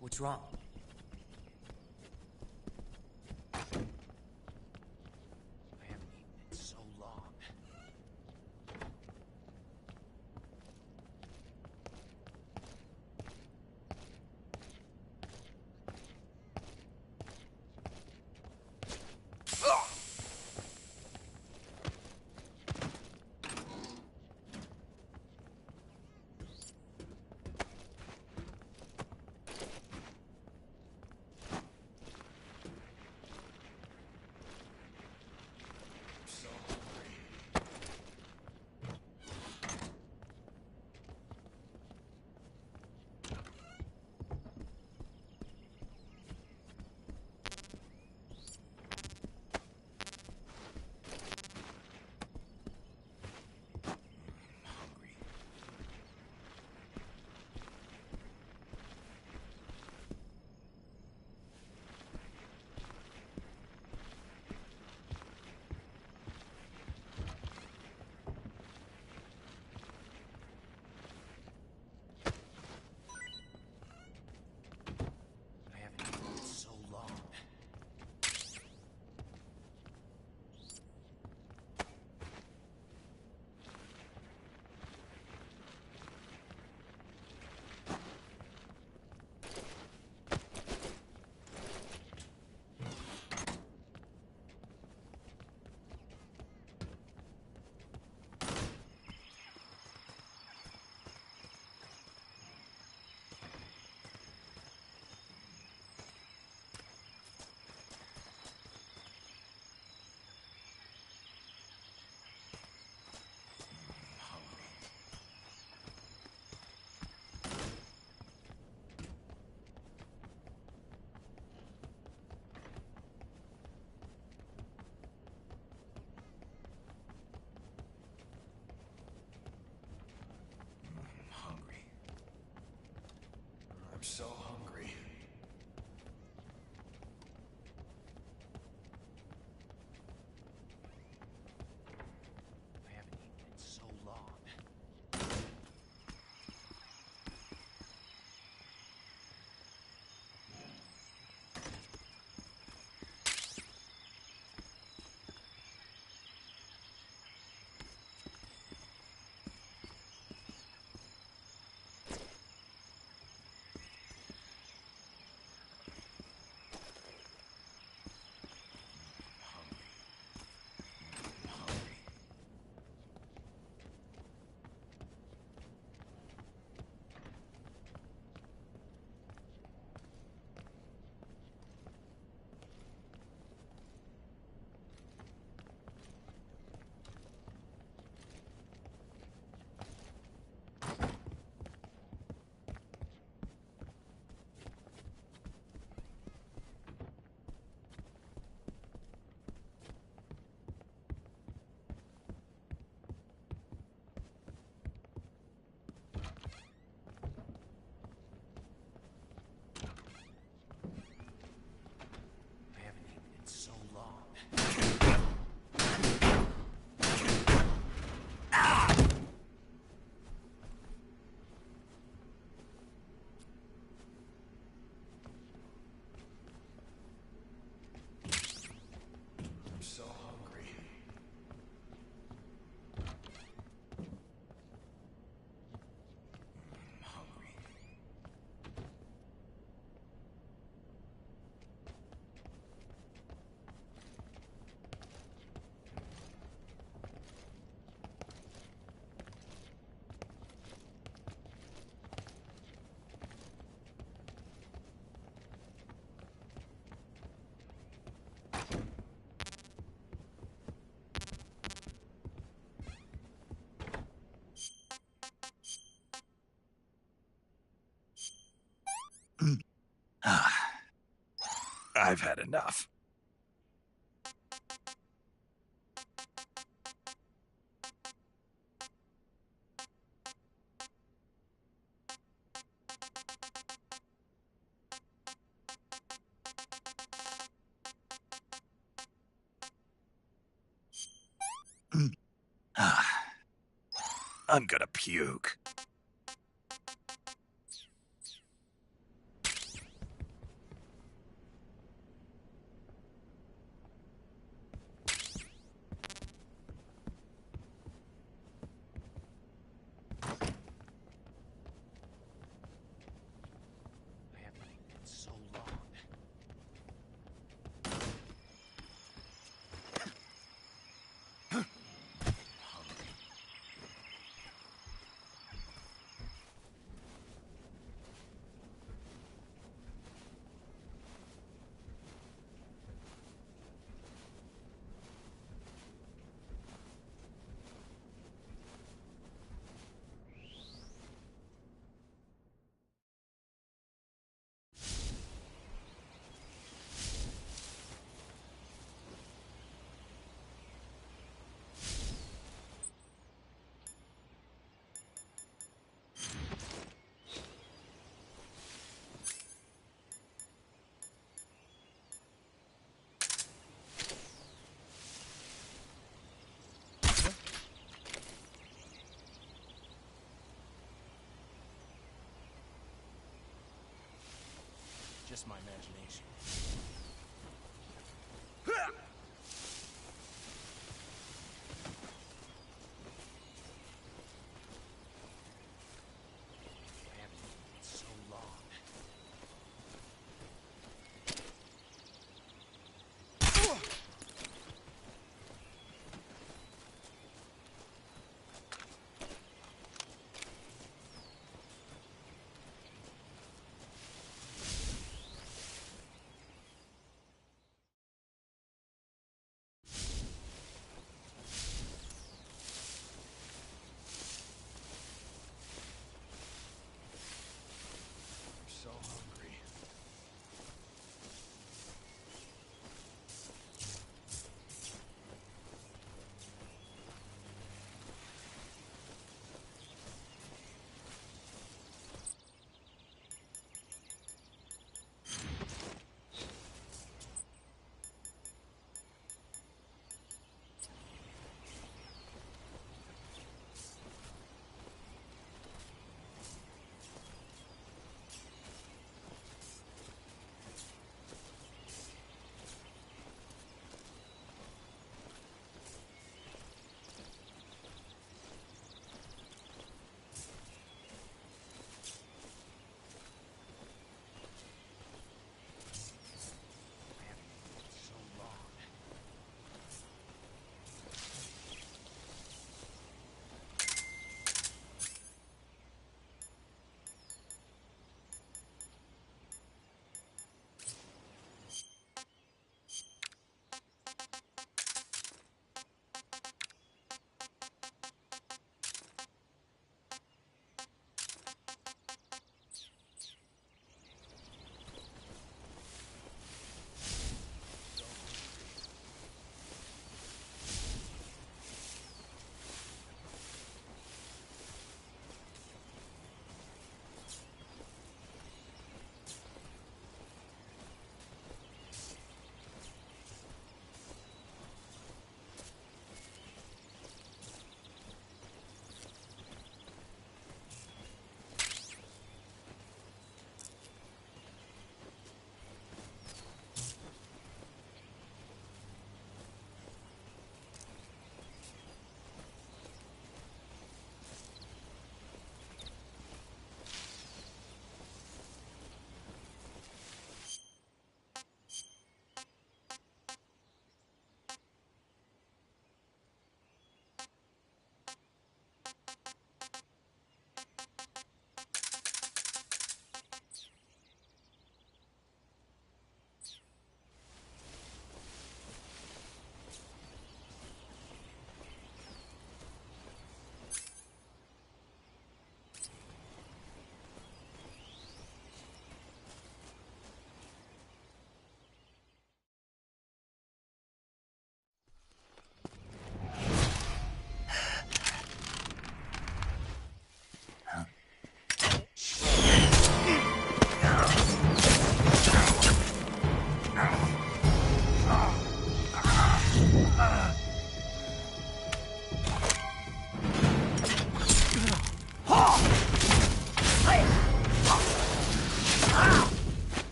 What's wrong? I haven't eaten in so long. I'm so hungry. I haven't eaten in so long. I've had enough. I'm gonna puke. Just my imagination. So long.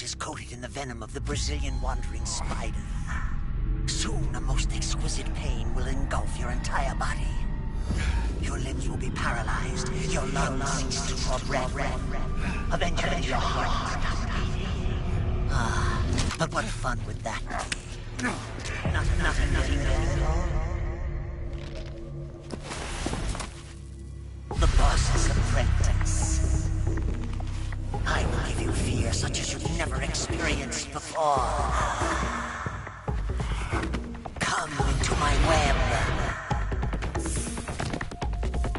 coat is coated in the venom of the Brazilian wandering spider. Soon, a most exquisite pain will engulf your entire body. Your limbs will be paralyzed, your lungs cease to draw breath. Eventually, your heart will stop beating. Ah, but what fun would that be? Nothing at all. The boss's apprentice. I will give you fear such as you've never experienced before. Come into my web.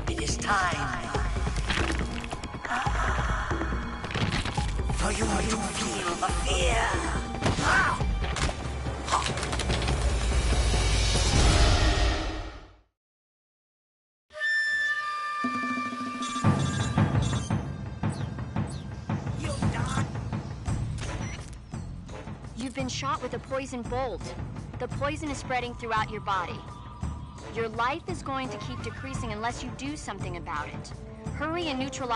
It is time for you to feel the fear. You've been shot with a poison bolt. The poison is spreading throughout your body. Your life is going to keep decreasing unless you do something about it. Hurry and neutralize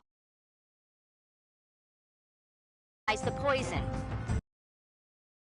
the poison.